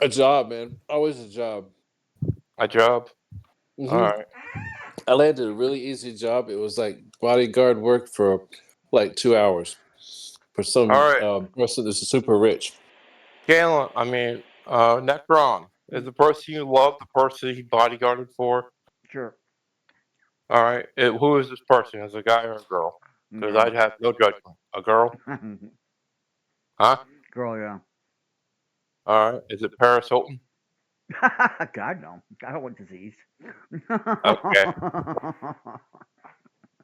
A job, man. Always a job. A job? All hmm right. I landed a really easy job. It was like bodyguard work for like 2 hours for All some right. person that's super rich. Galen, Necron. Is the person you love the person he bodyguarded for? Sure. All right. Who is this person? Is it a guy or a girl? Because Girl. I'd have no judgment. A girl? Huh? Girl, yeah. All right. Is it Paris Hilton? God no. I don't want disease. Okay.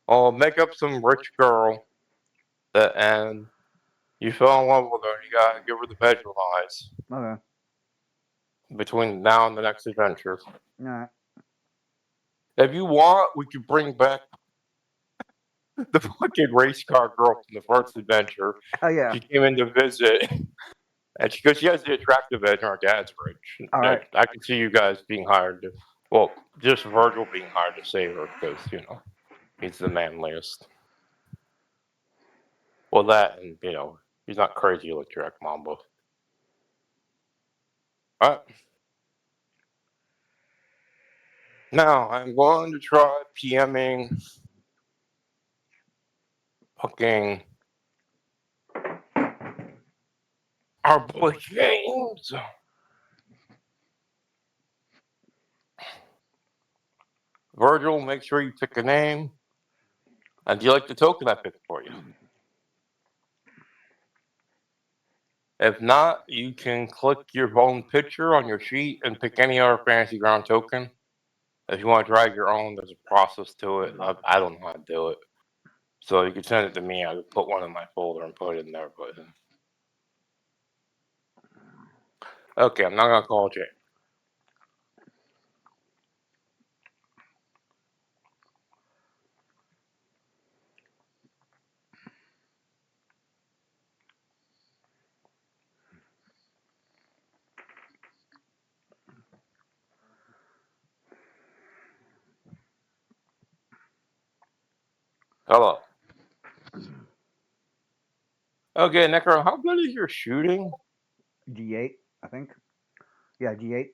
I'll make up some rich girl and you fell in love with her. You gotta give her the bedroom eyes Okay. between now and the next adventure. Alright. If you want, we could bring back the fucking race car girl from the first adventure. Oh yeah. She came in to visit, and because she has the attractive edge, and our dad's rich. Alright. I can see you guys being hired to, well, just Virgil being hired to save her because he's the manliest. Well, that and he's not crazy like your ex Mambo. All right, now I'm going to try PMing fucking our boy James. Virgil, make sure you pick a name. And do you like the token I picked for you? If not, you can click your own picture on your sheet and pick any other Fantasy Ground token. If you want to drag your own, there's a process to it. I don't know how to do it. So you can send it to me. I would put one in my folder and put it in there. But okay, I'm not going to call Jay. Hello. Okay, Necro, how good is your shooting? D8, I think. Yeah, D8.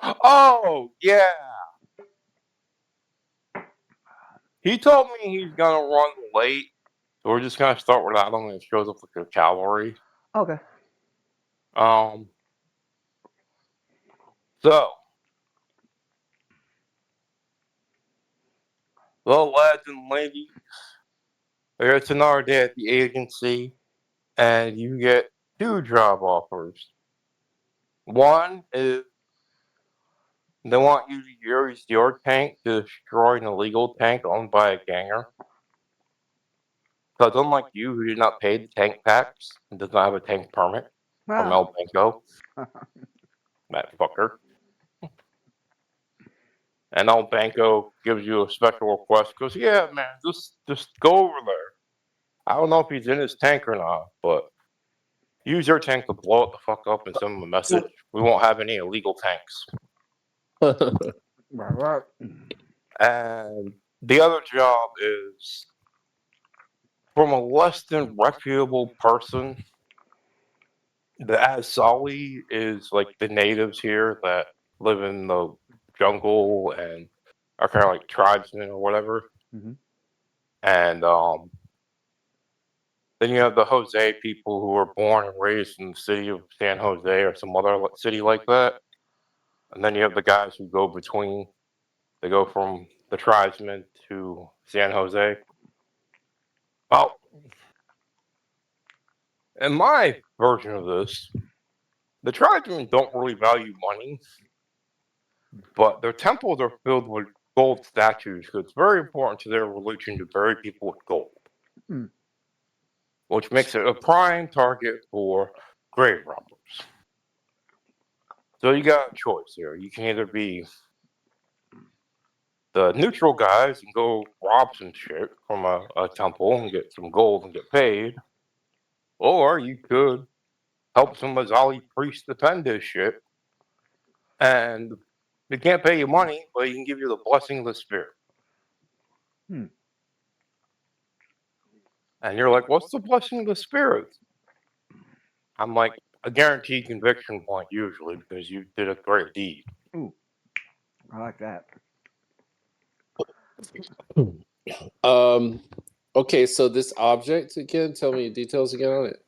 Oh, yeah. He told me he's going to run late. So we're just going to start without him and it shows up like a cavalry. Okay. Um, so, well, lads and ladies, it's another day at the agency, and you get two job offers. One is they want you to use your tank to destroy an illegal tank owned by a ganger. Because unlike you, who did not pay the tank tax and does not have a tank permit from Ah. El Banco, that fucker. And El Banco gives you a special request. Goes, yeah, man, just go over there. I don't know if he's in his tank or not, but use your tank to blow it the fuck up and send him a message. We won't have any illegal tanks. Right. And the other job is from a less than reputable person. The Asali is like the natives here that live in the jungle and are kind of like tribesmen or whatever. Mm-hmm. And then you have the Jose people who were born and raised in the city of San Jose or some other city like that. And then you have the guys who go between. They go from the tribesmen to San Jose. Well, in my version of this, the tribesmen don't really value money, but their temples are filled with gold statues because it's very important to their religion to bury people with gold, Mm. which makes it a prime target for grave robbers. So you got a choice here. You can either be the neutral guys and go rob some shit from a temple and get some gold and get paid, or you could help some Azali priest defend this shit, and they can't pay you money, but he can give you the blessing of the spirit. Hmm. And you're like, what's the blessing of the spirits? I'm like, a guaranteed conviction point usually because you did a great deed. Ooh, I like that. Um. Okay, so this object again. Tell me details again on it.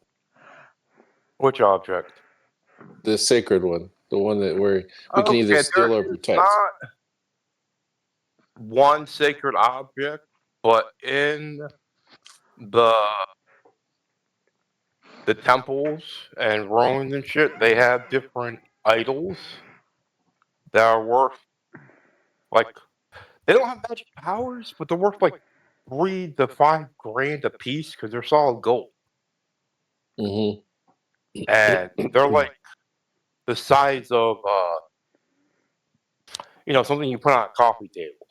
Which object? The sacred one, the one that we can either Okay, there steal or is protect. not one sacred object, but in the the temples and ruins and shit, they have different idols that are worth like they don't have magic powers, but they're worth like 3 to 5 grand a piece because they're solid gold, Mm-hmm. and they're like the size of something you put on a coffee table,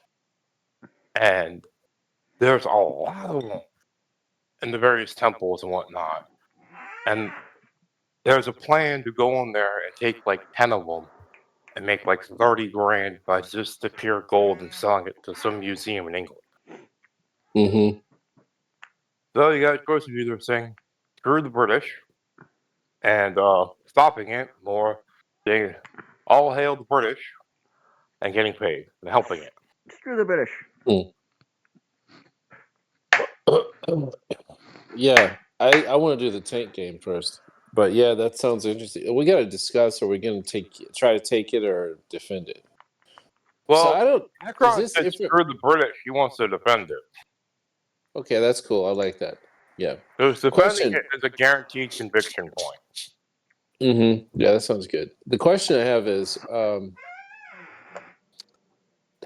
and there's a lot of them in the various temples and whatnot, and there's a plan to go in there and take like 10 of them and make like 30 grand by just the pure gold and selling it to some museum in England. Mm-hmm. So you got a choice of either saying screw the British and stopping it, or saying all hail the British and getting paid and helping it. Screw the British. Yeah, I want to do the tank game first, but yeah, that sounds interesting. We got to discuss. Are we going to try to take it or defend it? So Well, I don't. Is Macron this said if? screw the British. He wants to defend it. Okay, that's cool. I like that. Yeah. Because defending Question. it is a guaranteed conviction point. Mm-hmm. Yeah, that sounds good. The question I have is,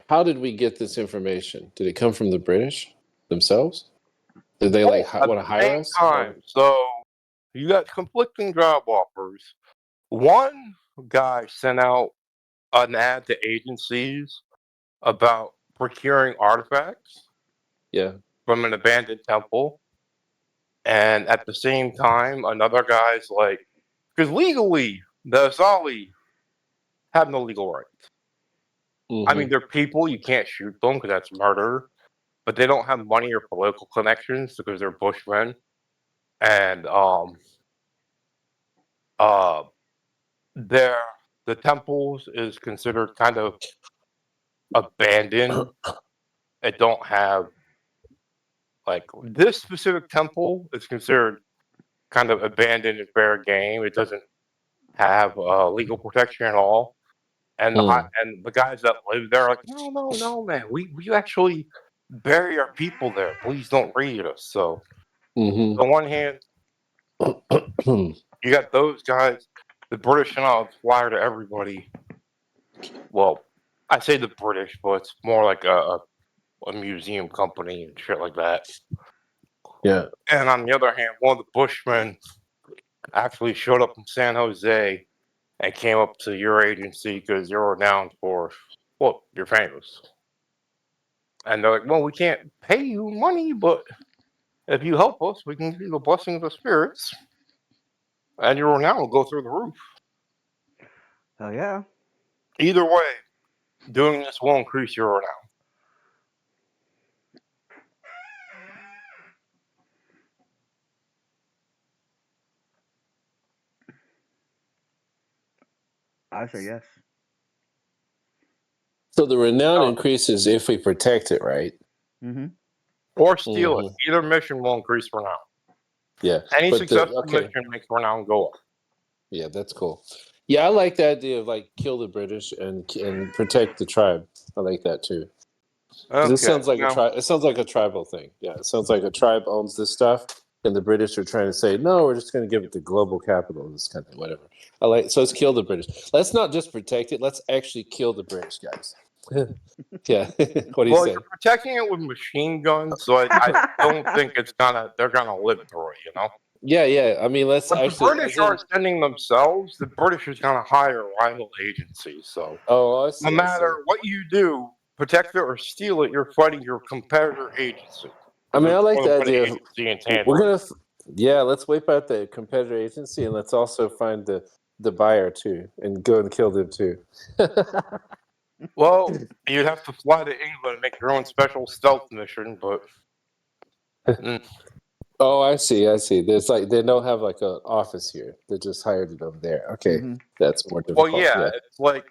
how did we get this information? Did it come from the British themselves? Did they Oh, like at want the to hire same us? Or time, so you got conflicting job offers. One guy sent out an ad to agencies about procuring artifacts yeah. from an abandoned temple, and at the same time, another guy's like, because legally, the Asali have no legal rights. I mean, Mm-hmm. they're people, you can't shoot them because that's murder, but they don't have money or political connections because they're Bushmen. And uh, their the temples is considered kind of abandoned. It don't have like this specific temple is considered kind of abandoned and fair game. It doesn't have legal protection at all. And Mm. the guys that live there are like, no, no, no, man, we actually bury our people there. Please don't raid us. So Mm-hmm. on one hand, you got those guys. The British sent out a flyer to everybody. Well, I say the British, but it's more like a museum company and shit like that. yeah. And on the other hand, one of the Bushmen actually showed up in San Jose and came up to your agency because you're renowned for, well, you're famous. And they're like, well, we can't pay you money, but if you help us, we can give you the blessing of the spirits, and your renown will go through the roof. Hell yeah. Either way, doing this will increase your renown. I say yes. So the renown Uh, increases if we protect it, right? Mm-hmm. or steal it. Mm-hmm. Either mission will increase renown. Yeah, Any but the successful okay, mission makes renown go up. yeah, that's cool. Yeah, I like the idea of like kill the British and protect the tribe. I like that too because it Okay, sounds like a now, tribe. It sounds like a tribal thing. Yeah, it sounds like a tribe owns this stuff, and the British are trying to say no, we're just going to give it to global capital. This kind of whatever. I like so let's kill the British. Let's not just protect it. Let's actually kill the British guys. yeah, what do you well, you're say? protecting it with machine guns, so I don't think they're gonna live through it, you know. Yeah, yeah. I mean, let's But the actually, British as in, aren't sending themselves. The British is gonna hire rival agencies. So oh, I no see, I see. matter what you do, protect it or steal it, you're fighting your competitor agency I because mean, there's I like more than the one idea of agency in we're tandem. gonna, yeah, let's wipe out the competitor agency and let's also find the buyer too and go and kill them too. Well, you'd have to fly to England and make your own special stealth mission, but mm, Oh, I see. I see. There's like they don't have like an office here. They just hired it over there. Okay, Mhm. that's more Well, difficult. yeah, Yeah. it's like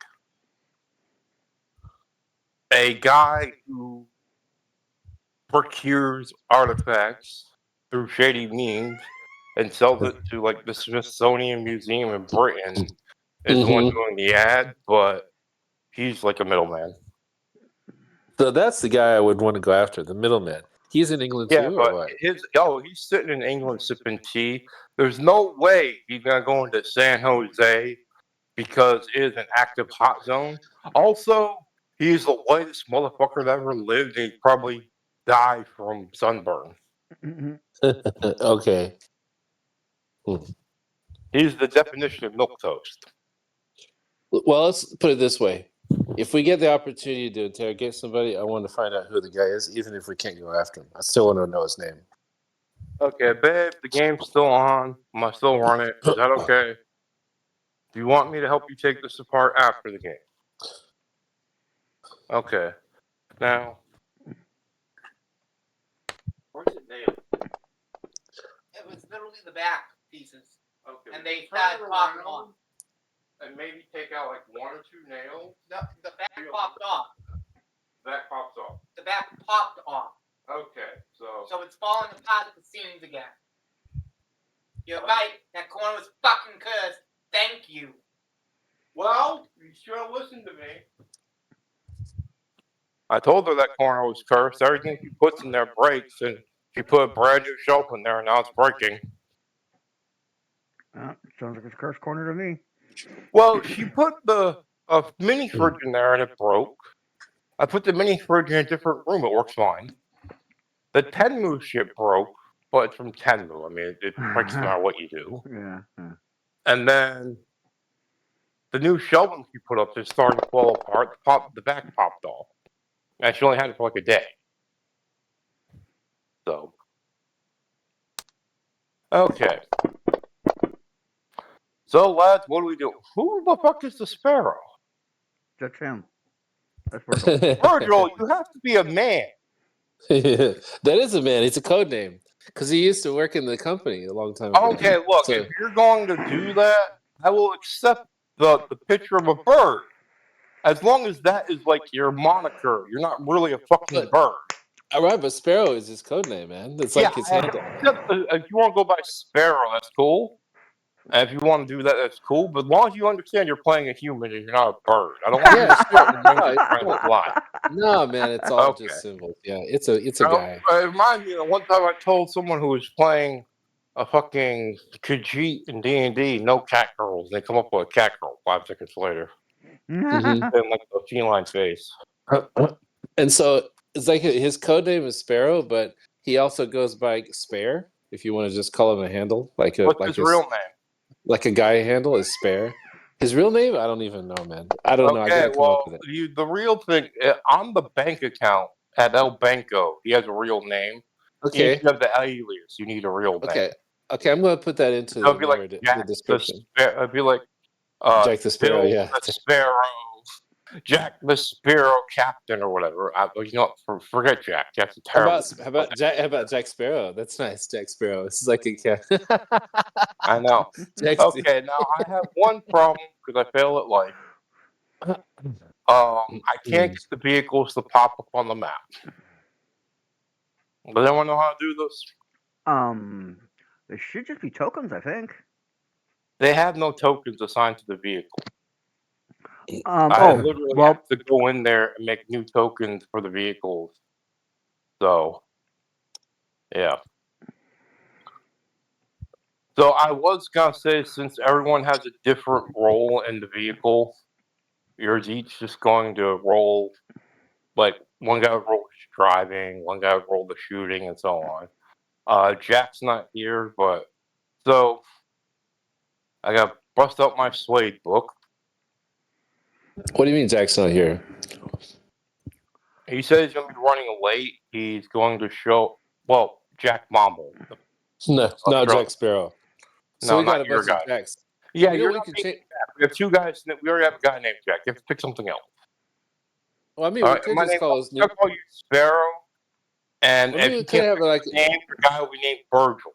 a guy who procures artifacts through shady means and sells it to like the Smithsonian Museum in Britain is the one hmm doing the ad, but he's like a middleman. So that's the guy I would want to go after, the middleman. He's in England Yeah, too, or but what? he's sitting in England sipping tea. There's no way he's gonna go into San Jose because it is an active hot zone. Also, he's the whitest motherfucker that ever lived, and he'd probably die from sunburn. Mhm. Okay. Hmm. He's the definition of milk toast. Well, let's put it this way: if we get the opportunity to interrogate somebody, I want to find out who the guy is, even if we can't go after him. I still want to know his name. Okay, babe, the game's still on. I'm gonna still run it. Is that okay? Do you want me to help you take this apart after the game? Okay. Now, where's it nailed? It was literally the back pieces, Okay. and they turn started it popping around off. and maybe take out like 1 or 2 nails. The back popped off. That pops off. The back popped off. Okay, so So it's falling apart at the seams again. You're right. That corner was fucking cursed. Thank you. well, you should have listened to me. I told her that corner was cursed. Everything she puts in there breaks, and she put a brand new shelf in there, and now it's breaking. Sounds like it's cursed corner to me. Well, she put the mini fridge in there, and it broke. I put the mini fridge in a different room. It works fine. The Tenmu shit broke, but it's from Tenmu. I mean, it breaks no matter what you do. Yeah. And then the new shelving she put up is starting to fall apart. The back popped off, and she only had it for like a day. So, okay. So, lads, what do we do? Who the fuck is the sparrow? That's him. That's Virgil. Virgil, you have to be a man. That is a man. It's a code name because he used to work in the company a long time ago. Okay, look, So, if you're going to do that, I will accept the picture of a bird. As long as that is like your moniker, you're not really a fucking But- bird. all right, but Sparrow is his code name, man. It's Yeah, like his handle. if you want to go by Sparrow, that's cool. And if you want to do that, that's cool. But as long as you understand you're playing a human and you're not a bird, I don't want Yeah, you to sure. put the wings No, and trying to fly. no, man, it's all Okay. just symbols. Yeah, it's a guy. It reminds me of one time I told someone who was playing a fucking Khajiit in D&D, no cat girls. They come up with a cat girl 5 seconds later. Mhm. And like a feline face. And so it's like his code name is Sparrow, but he also goes by Spare. If you want to just call him a handle, like What's his real name? like a guy handle is Spare. His real name, I don't even know, man. I don't know. I Okay, gotta come up well, with it. the real thing on the bank account at El Banco, he has a real name. If Okay, you have the alias, you need a real name. okay, okay. I'm gonna put that into So the it'd be like narrative, the Jack description. it'd be like Jack the Sparrow. Bill Yeah. the Sparrow, Jack the Sparrow Captain or whatever. You know, forget Jack. Jack's a terrible. How about Jack Sparrow? That's nice, Jack Sparrow. This is like a cat. I know. Jack. Okay, now I have one problem because I fail at life. I can't get the vehicles to pop up on the map. Does anyone know how to do this? There should just be tokens, I think. They have no tokens assigned to the vehicle. I Oh, literally well, have to go in there and make new tokens for the vehicles. So, yeah. So I was gonna say, since everyone has a different role in the vehicle, you're each just going to roll, like one guy would roll the driving, one guy would roll the shooting, and so on. Jack's not here, but so I got to bust out my Slade book. What do you mean Jack's not here? He said he's gonna be running late. He's going to show. Well, Jack Momble. No, not Jack Sparrow. So No, we got not a your bunch of guy. Jacks. Yeah, You know, you're we not could being change. Jack. We have 2 guys. We already have a guy named Jack. You have to pick something else. Well, I mean, All we right, could my just name. call his I'll new. call you Sparrow, And I if mean, you we could can't have like. name your guy, will be named Virgil.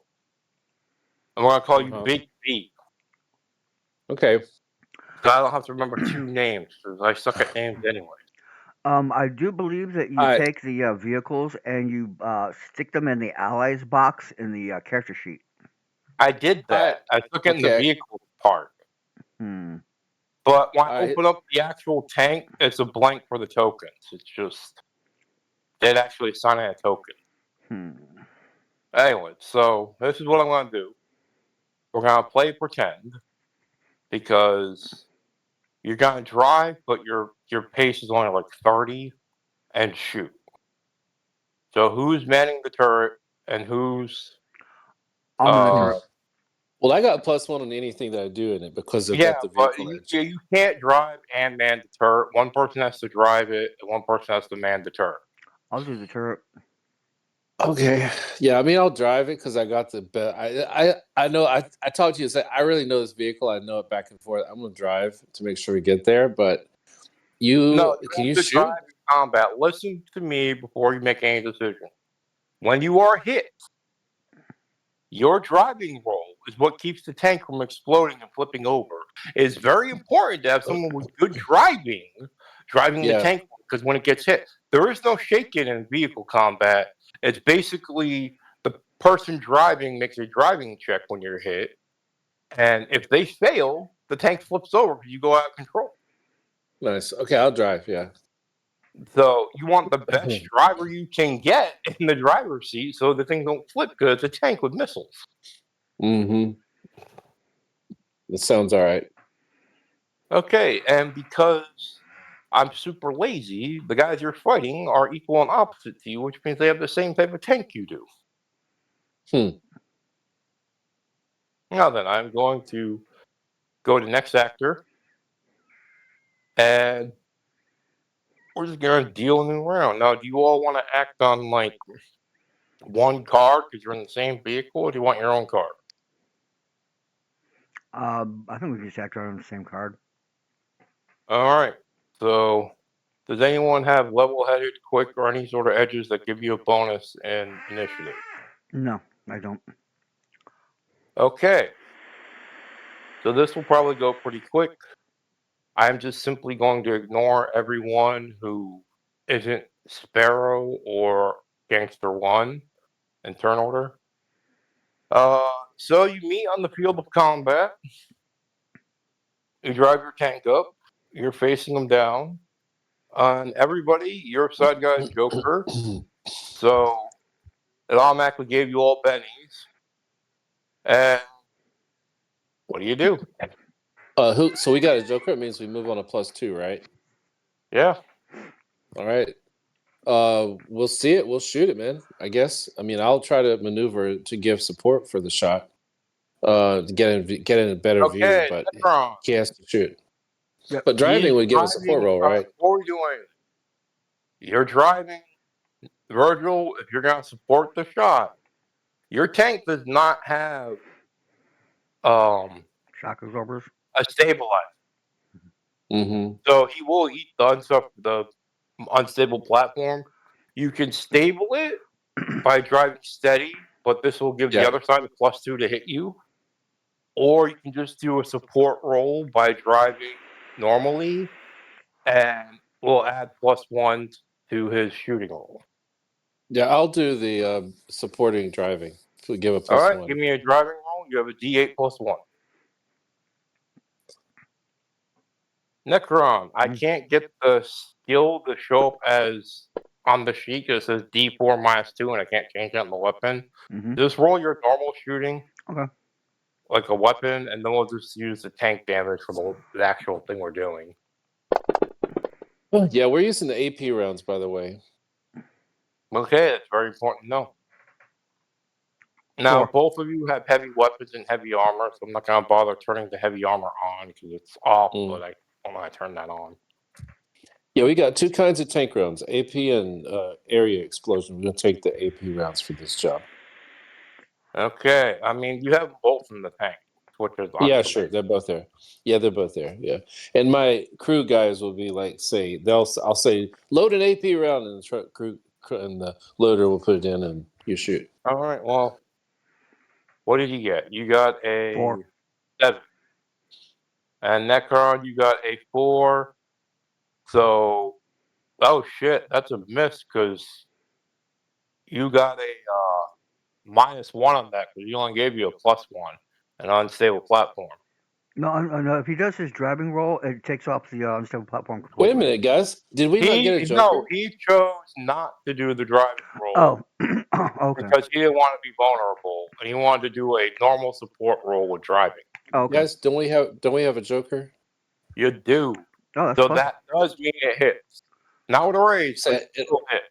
And we're gonna call you Uh-huh. Big V. Okay. So I don't have to remember 2 names because I suck at names anyway. I do believe that you I take the vehicles and you stick them in the allies box in the character sheet. I did that. I took it in the okay. vehicle part. Hmm. But when I I open up the actual tank, it's a blank for the tokens. It's just they'd actually assign a token. Hmm. Anyway, so this is what I'm gonna do. We're gonna play pretend because you're gonna drive, but your pace is only like 30 and shoot. So who's manning the turret and who's I'm in the turret. well, I got +1 on anything that I do in it because of yeah, the but vehicle edge. you can't drive and man the turret. One person has to drive it, and one person has to man the turret. I'll do the turret. Okay. Yeah, I mean, I'll drive it because I got the bet. I know. I talked to you. Say I really know this vehicle. I know it back and forth. I'm gonna drive to make sure we get there. But No, you can have you to shoot? drive in combat. Listen to me before you make any decision. When you are hit, your driving roll is what keeps the tank from exploding and flipping over. It's very important to have someone with good driving the Yeah. tank because when it gets hit, there is no shaking in vehicle combat. It's basically the person driving makes a driving check when you're hit, and if they fail, the tank flips over because you go out of control. Nice. Okay, I'll drive. Yeah. So you want the best driver you can get in the driver's seat so the thing don't flip because it's a tank with missiles. Mm-hmm. It sounds all right. Okay, and because I'm super lazy, the guys you're fighting are equal and opposite to you, which means they have the same type of tank you do. Hmm. Now then, I'm going to go to next actor, and we're just going to deal a new round. Now, do you all want to act on like one card because you're in the same vehicle, or do you want your own card? I think we can just act on the same card. All right. So, does anyone have level-headed, quick, or any sort of edges that give you a bonus in initiative? No, I don't. Okay. So this will probably go pretty quick. I'm just simply going to ignore everyone who isn't Sparrow or Gangster One in turn order. So you meet on the field of combat. You drive your tank up. You're facing them down. And everybody, your side guy's Joker. So it automatically gave you all bennies. And what do you do? Who? So we got a joker. It means we move on a +2, right? Yeah. All right. We'll see it. We'll shoot it, man. I guess. I mean, I'll try to maneuver to give support for the shot. To get in a better view, Okay, but Necron. he has to shoot. Yep. But He's driving would give a support driving. roll, right? What are we doing? You're driving. Virgil, if you're going to support the shot, your tank does not have Shock absorbers. a stabilizer. Mm-hmm. So he will eat the unstable platform. You can stable it by driving steady, but this will give the Yeah. other side a +2 to hit you. Or you can just do a support roll by driving normally, and we'll add +1 to his shooting roll. Yeah, I'll do the supporting driving. So we give a All right, +1. give me a driving roll. You have a D8 +1. Necron, I can't get the skill to show up as on the sheet. It says D4 -2, and I can't change that in the weapon. Mm-hmm. Just roll your normal shooting, Okay. like a weapon, and then we'll just use the tank damage for the actual thing we're doing. Yeah, we're using the AP rounds, by the way. Okay, that's very important to know. Now, 4. both of you have heavy weapons and heavy armor, so I'm not going to bother turning the heavy armor on because it's off, but I don't want to turn that on. Yeah, we got 2 kinds of tank rounds, AP and area explosion. We're going to take the AP rounds for this job. Okay, I mean, you have them both in the tank, which is Yeah, sure. They're both there. Yeah, they're both there. Yeah. And my crew guys will be like, I'll say, load an AP round, and the crew the loader will put it in, and you shoot. All right. Well, what did you get? You got a 4. 7. And Necron, you got a 4. So, oh shit, that's a miss because you got a -1 on that because you only gave you a +1, an unstable platform. No. If he does his driving roll, it takes off the unstable platform Wait a completely. minute, guys. Did we not get a No, Joker? he chose not to do the driving roll Oh, okay. because he didn't want to be vulnerable and he wanted to do a normal support roll with driving. Okay. Guys, don't we have a Joker? You do. Oh, that's So plus. that does mean it hits. Not with a raise, So but it still hit.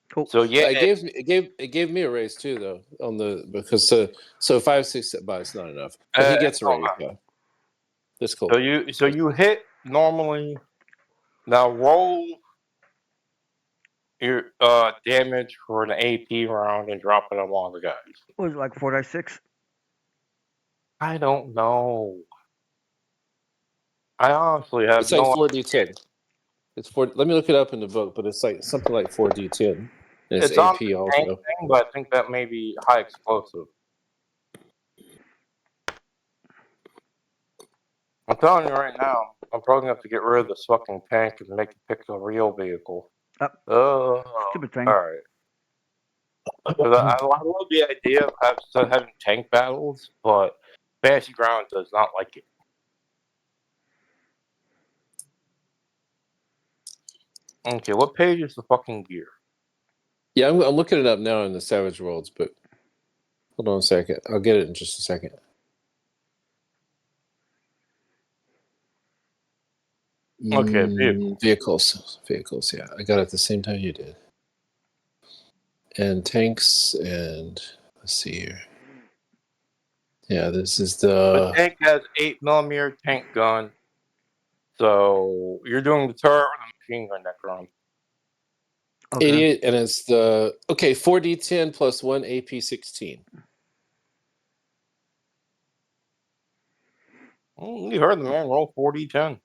Cool. So yeah, it gave me a raise too, though, on the because so 5, 6, but it's not enough. But he gets a raise. Yeah, that's cool. so you hit normally. Now roll your damage for an AP round and drop it among the guys. What was it, like 4 dice 6? I don't know. I honestly have It's like no 4d10. It's 4. Let me look it up in the book, but it's like something like 4d10. And it's It's on AP the tank also. thing, but I think that may be high explosive. I'm telling you right now, I'm probably gonna have to get rid of this fucking tank and make it pick a real vehicle. Oh, Stupid thing. all right. 'Cause I love the idea of having tank battles, but Fantasy Ground does not like it. Okay, what page is the fucking gear? Yeah, I'm looking it up now in the Savage Worlds, but hold on a second. I'll get it in just a second. Okay, vehicles. Yeah, I got it at the same time you did. And tanks, and let's see here. Yeah, this is The tank has 8mm tank gun. So you're doing the turret with a machine gun Necron. Okay. 88, and it's the 4d10 plus 1 AP16. You heard the man. Roll 4d10.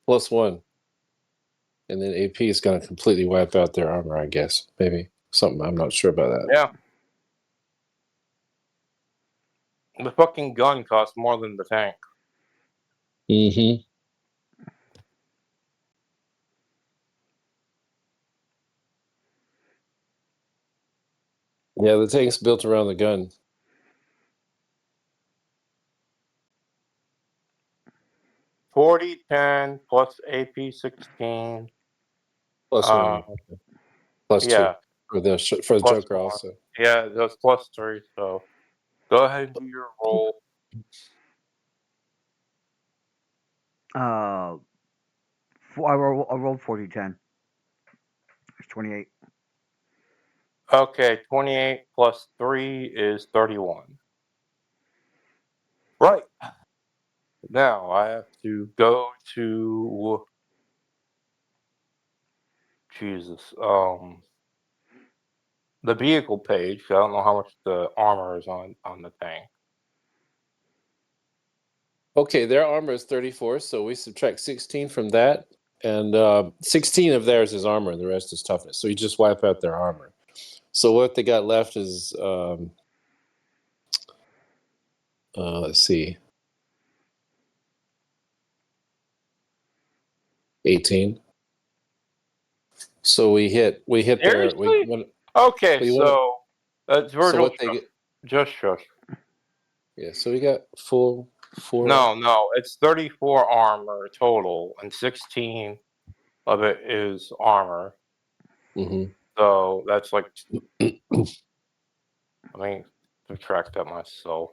Plus 1. And then AP is going to completely wipe out their armor, I guess. Maybe. Something. I'm not sure about that. Yeah. The fucking gun costs more than the tank. Mm-hmm. Yeah, the tank's built around the gun. $40.10 plus AP16. Plus 1. Plus 2. Yeah. For the Plus Joker 1. also. Yeah, that's plus 3. So go ahead and do your roll. I rolled 40-10. It's 28. Okay, 28 plus 3 is 31. Right. Now I have to go to Jesus. The vehicle page. I don't know how much the armor is on the tank. Okay, their armor is 34, so we subtract 16 from that. And 16 of theirs is armor, and the rest is toughness. So you just wipe out their armor. So what they got left is, let's see, 18. So we hit their. Seriously? Okay, we so that's so Virgil. what they get? Just shush. Yeah, so we got full 4. No, it's 34 armor total, and 16 of it is armor. Mm-hmm. So that's like, let me subtract that myself.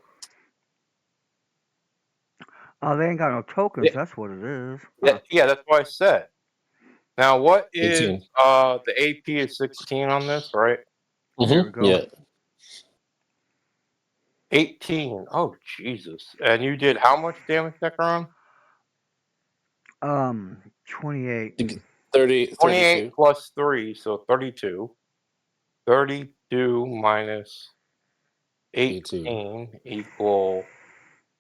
Oh, they ain't got no tokens. That's what it is. Huh. Yeah, that's what I said. Now, what is 18. the AP is 16 on this, right? There we go. Yeah. 18. Oh, Jesus. And you did how much damage, Necron? 28. 30, 28 32. plus 3, so 32. 32 minus 18 equal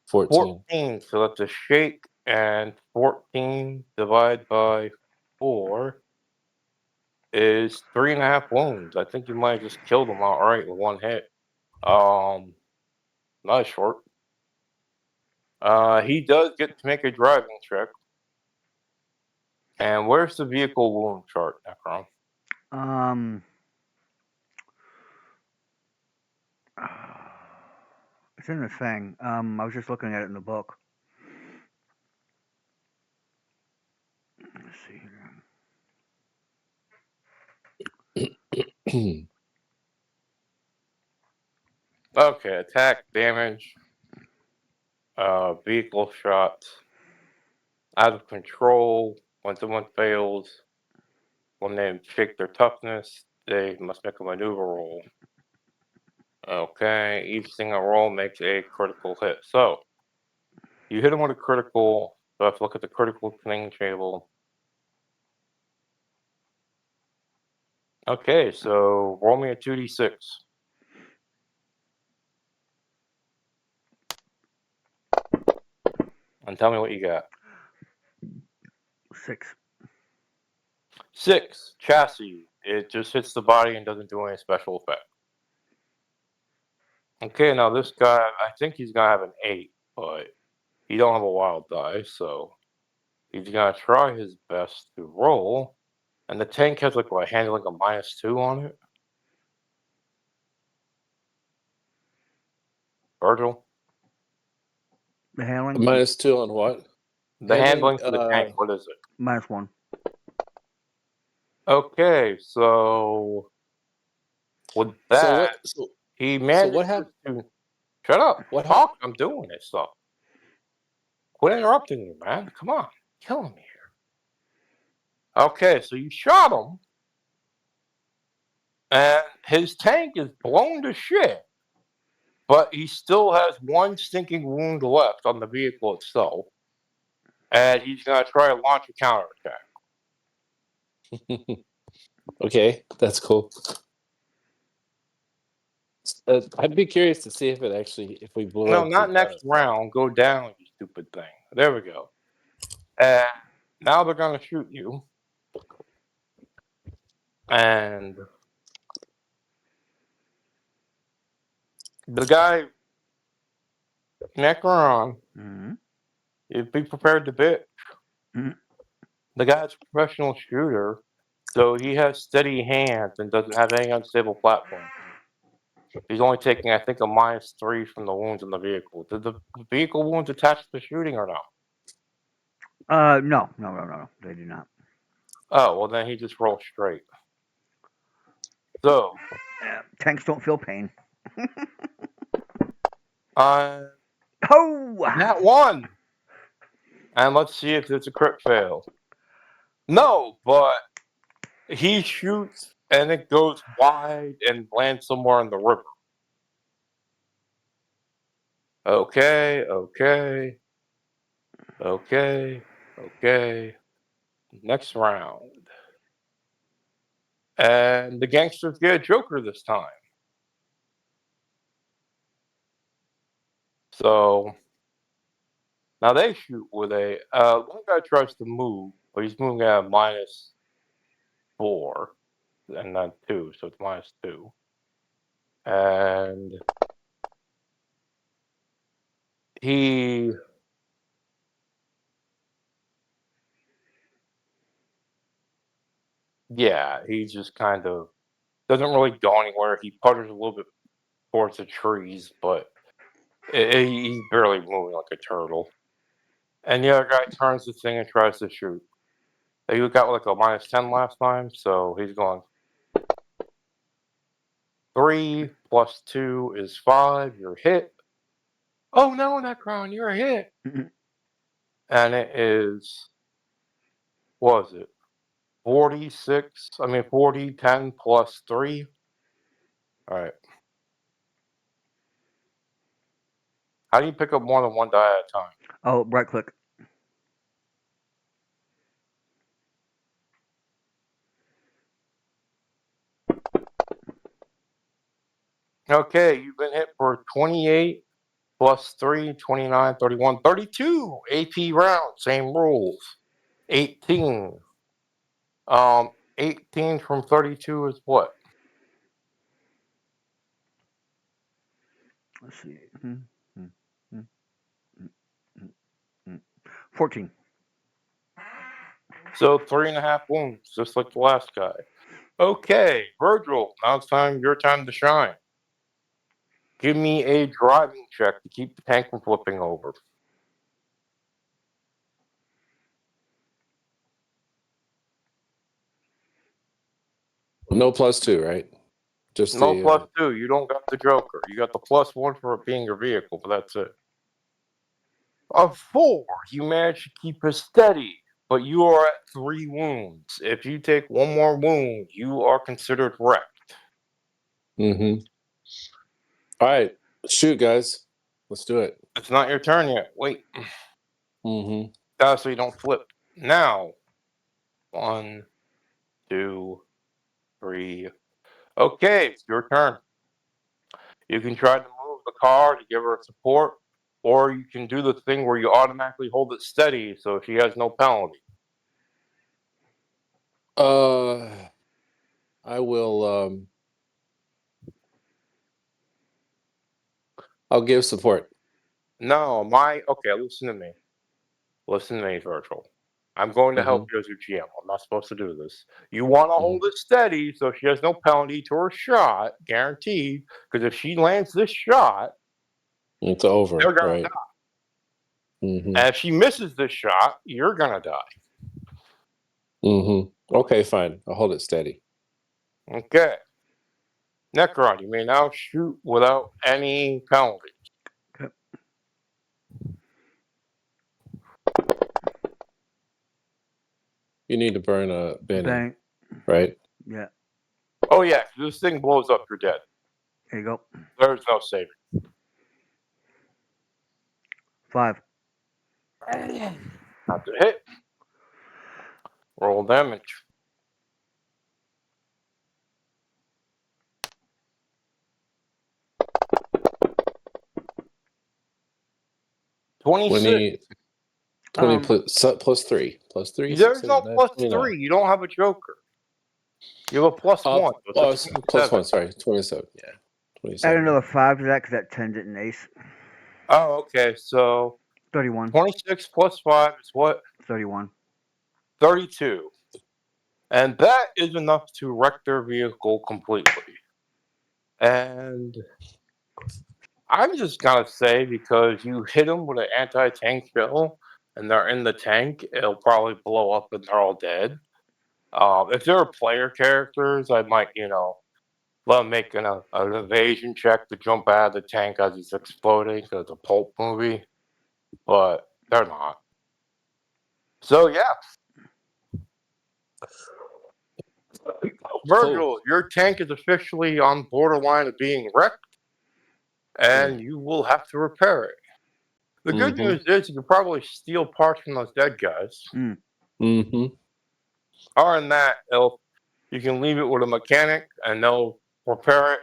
14. 14. So that's a shake, and 14 divided by 4 is 3.5 wounds. I think you might have just killed him outright with one hit. Not short. He does get to make a driving check. And where's the vehicle wound chart, Necron? It's in the thing. I was just looking at it in the book. Let's see here. Okay, attack, damage, vehicle shots, out of control. When someone fails, when they shake their toughness, they must make a maneuver roll. Okay, each single roll makes a critical hit. So, you hit him with a critical, so I have to look at the critical thing table. Okay, so roll me a 2d6. And tell me what you got. 6. 6, chassis. It just hits the body and doesn't do any special effect. Okay, now this guy, I think he's gonna have an 8, but he don't have a wild die, so he's gonna try his best to roll. And the tank has like a handling a -2 on it. Virgil? The handling? -2 on what? The handling for the tank, what is it? -1. Okay, so with that, he manages what happened? to shut up. What Talk. I'm doing this stuff. Quit interrupting me, man. Come on, killing me here. Okay, so you shot him, and his tank is blown to shit, but he still has one stinking wound left on the vehicle itself, and he's gonna try to launch a counterattack. Okay, that's cool. I'd be curious to see if we blew No, up. not next round. Go down, you stupid thing. There we go. And now they're gonna shoot you. And the guy, Necron, you'd be prepared to bitch. Mhm. The guy's a professional shooter, so he has steady hands and doesn't have any unstable platform. He's only taking, I think, a -3 from the wounds in the vehicle. Did the vehicle wounds attach to the shooting or not? No. They do not. Oh, well, then he just rolls straight. So, Tanks don't feel pain. that Oh! one! And let's see if it's a crit fail. No, but he shoots and it goes wide and lands somewhere in the river. Okay. Next round. And the gangsters get a Joker this time. So now they shoot with a one guy tries to move, but he's moving at a -4 and then 2, so it's -2. And he he just kind of doesn't really go anywhere. He putters a little bit towards the trees, but he's barely moving like a turtle. And the other guy turns the thing and tries to shoot. He got like a -10 last time, so he's going 3 plus 2 is 5. You're hit. Oh no, Necron, you're a hit. And it is, what was it? 40, 10 plus 3. All right. How do you pick up more than one die at a time? Oh, right click. Okay, you've been hit for 28 plus 3, 29, 31, 32 AP rounds. Same rules. 18. 18 from 32 is what? Let's see. 14. So 3.5 wounds, just like the last guy. Okay, Virgil, now it's your time to shine. Give me a driving check to keep the tank from flipping over. No +2, right? Just No the +2, you don't got the Joker. You got the +1 for it being your vehicle, but that's it. A 4, you managed to keep it steady, but you are at 3 wounds. If you take one more wound, you are considered wrecked. Mm-hmm. All right, shoot, guys. Let's do it. It's not your turn yet. Wait. Mm-hmm. So you don't flip. Now, 1, 2, 3. Okay, it's your turn. You can try to move the car to give her support, or you can do the thing where you automatically hold it steady so she has no penalty. I will. I'll give support. No, okay, listen to me. Listen to me, Virgil. I'm going to help you as your GM. I'm not supposed to do this. You want to hold it steady so she has no penalty to her shot, guaranteed. Because if she lands this shot, It's over, they're gonna right? die. Mm-hmm. And if she misses this shot, you're gonna die. Mm-hmm. Okay, fine. I'll hold it steady. Okay. Necron, you may now shoot without any penalty. Okay. You need to burn a Benny, Bang. right? Yeah. Oh yeah, if this thing blows up, you're dead. There you go. There's no saving. 5. Not to hit. Roll damage. Twenty 26. plus 3. Plus 3? There's So no that's 29. +3. You don't have a Joker. You have a +1. So it's a It's plus 27. 1. Sorry, 27. Yeah, Add 27. another 5 to that because that 10 didn't ace. Oh, okay. So 31. 26 plus 5 is what? 31. 32. And that is enough to wreck their vehicle completely. And I'm just gonna say, because you hit them with an anti-tank shell and they're in the tank, it'll probably blow up and they're all dead. If they're player characters, I might, let them make an evasion check to jump out of the tank as it's exploding, because it's a pulp movie. But they're not. So yeah, Virgil, your tank is officially on borderline of being wrecked, and you will have to repair it. The good news is you can probably steal parts from those dead guys. Mm-hmm. Other than that, you can leave it with a mechanic, and they'll repair it.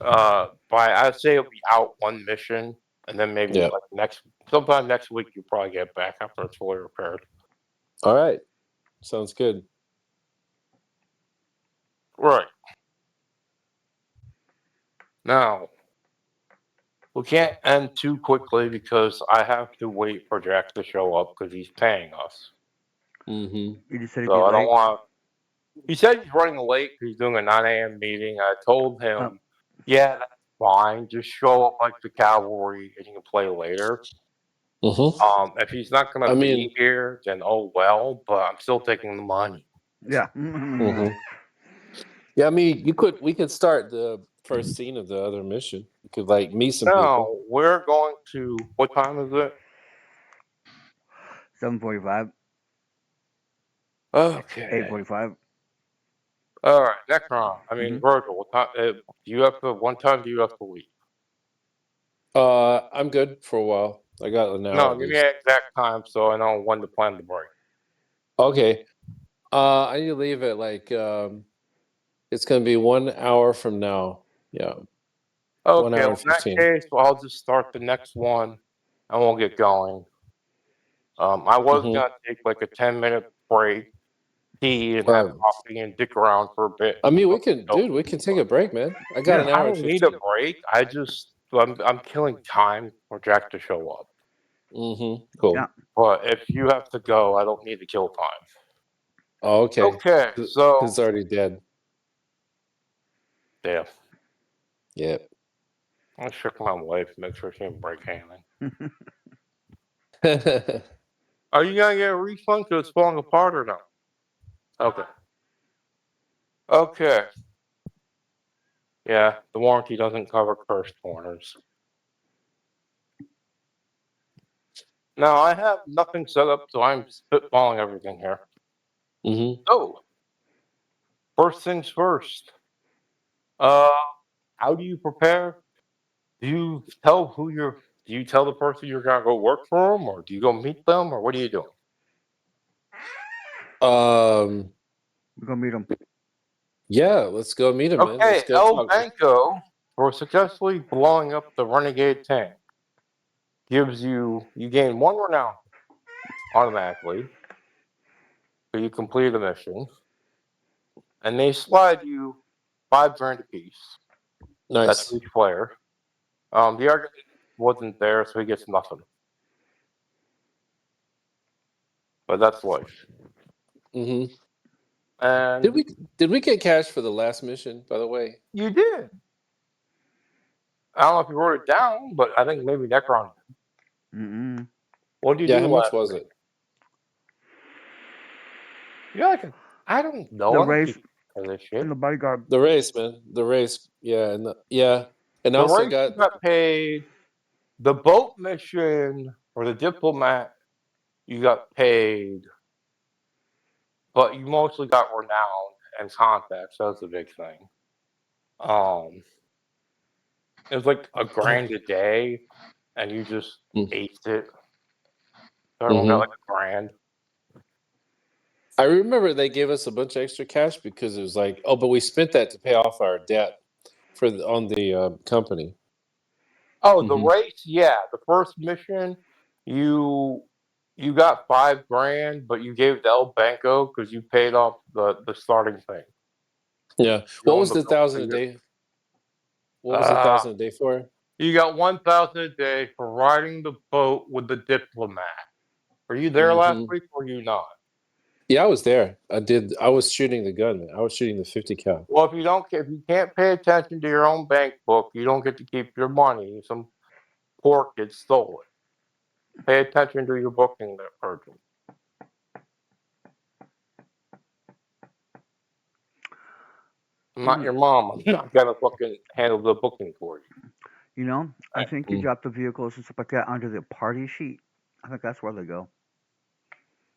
I'd say it'll be out one mission, and then maybe Yeah. sometime next week you'll probably get back after it's fully repaired. All right. Sounds good. Right. Now, we can't end too quickly because I have to wait for Jack to show up because he's paying us. Mm-hmm. You just said he'd So be I don't late. want. He said he's running late because he's doing a 9 a.m. meeting. I told him, yeah, that's fine. Just show up like the cavalry and you can play later. Mm-hmm. If he's not gonna be here, then oh well. But I'm still taking the money. Yeah. Mm-hmm. Yeah, I mean, we could start the first scene of the other mission. You could like meet some Now people. we're going to. What time is it? 7:45. Okay. 8:45. All right, Necron. I mean, Mhm. Virgil. What time? Do you have to? One time? Do you have to leave? I'm good for a while. I got an hour No, at give me least. an exact time so I know when to plan the break. Okay. I need to leave at like it's gonna be 1 hour from now. Yeah. 1 Okay, hour well, and in that 15. case, I'll just start the next one and we'll get going. I was Mhm. gonna take like a 10-minute break tea and have Um, coffee and dick around for a bit. I mean, we So- can, dude. We can take a break, man. I got an I hour and don't need a 15. break. I'm killing time for Jack to show up. Cool. Yeah. But if you have to go, I don't need to kill time. Oh, okay. Okay, so It's already dead. yeah, Yeah. I shook my wife, make sure she didn't break anything. Are you gonna get a refund because it's falling apart or no? Okay. Okay. Yeah, the warranty doesn't cover cursed corners. Now I have nothing set up, so I'm spitballing everything here. So, first things first. How do you prepare? Do you tell do you tell the person you're gonna go work for them, or do you go meet them, or what do you do? Um. We're gonna meet him. Yeah. Let's go meet him, man. Let's Okay, go El talk. Banco, for successfully blowing up the Renegade tank, gives you gain 1 renown automatically, so you complete the mission, and they slide you 5 grand apiece. That's Nice. each player. The argument wasn't there, so he gets nothing. But that's life. hmm And Did we get cash for the last mission? By the way. you did. I don't know if you wrote it down, but I think maybe Necron. Mm-mm. What did you Yeah. do How much last was week? it? You're like, I don't know. The I don't race keep track of this shit. and the bodyguard. The race, man. The race. Yeah. And The also race you got paid. The boat mission or the diplomat, you got paid, but you mostly got renown and contacts. That's the big thing. It was like a grand a day, and you just Mm. aced it. So everyone got like a grand. I remember they gave us a bunch of extra cash because it was like, oh, but we spent that to pay off our debt on the company. Oh, the Mhm. race, yeah. The first mission, you got 5 grand, but you gave it to El Banco because you paid off the starting thing. Yeah. You What own was the the building. 1,000 a day? What was the 1,000 a day for? You got 1,000 a day for riding the boat with the diplomat. Were you there last week or were you not? Yeah, I was there. I was shooting the gun, man. I was shooting the 50 cal. Well, if you can't pay attention to your own bank book, you don't get to keep your money. Some pork gets stolen. Pay attention to your booking there, person. I'm not your mom. I'm not gonna fucking handle the booking for you. You know, I think you drop the vehicles and stuff like that onto the party sheet. I think that's where they go.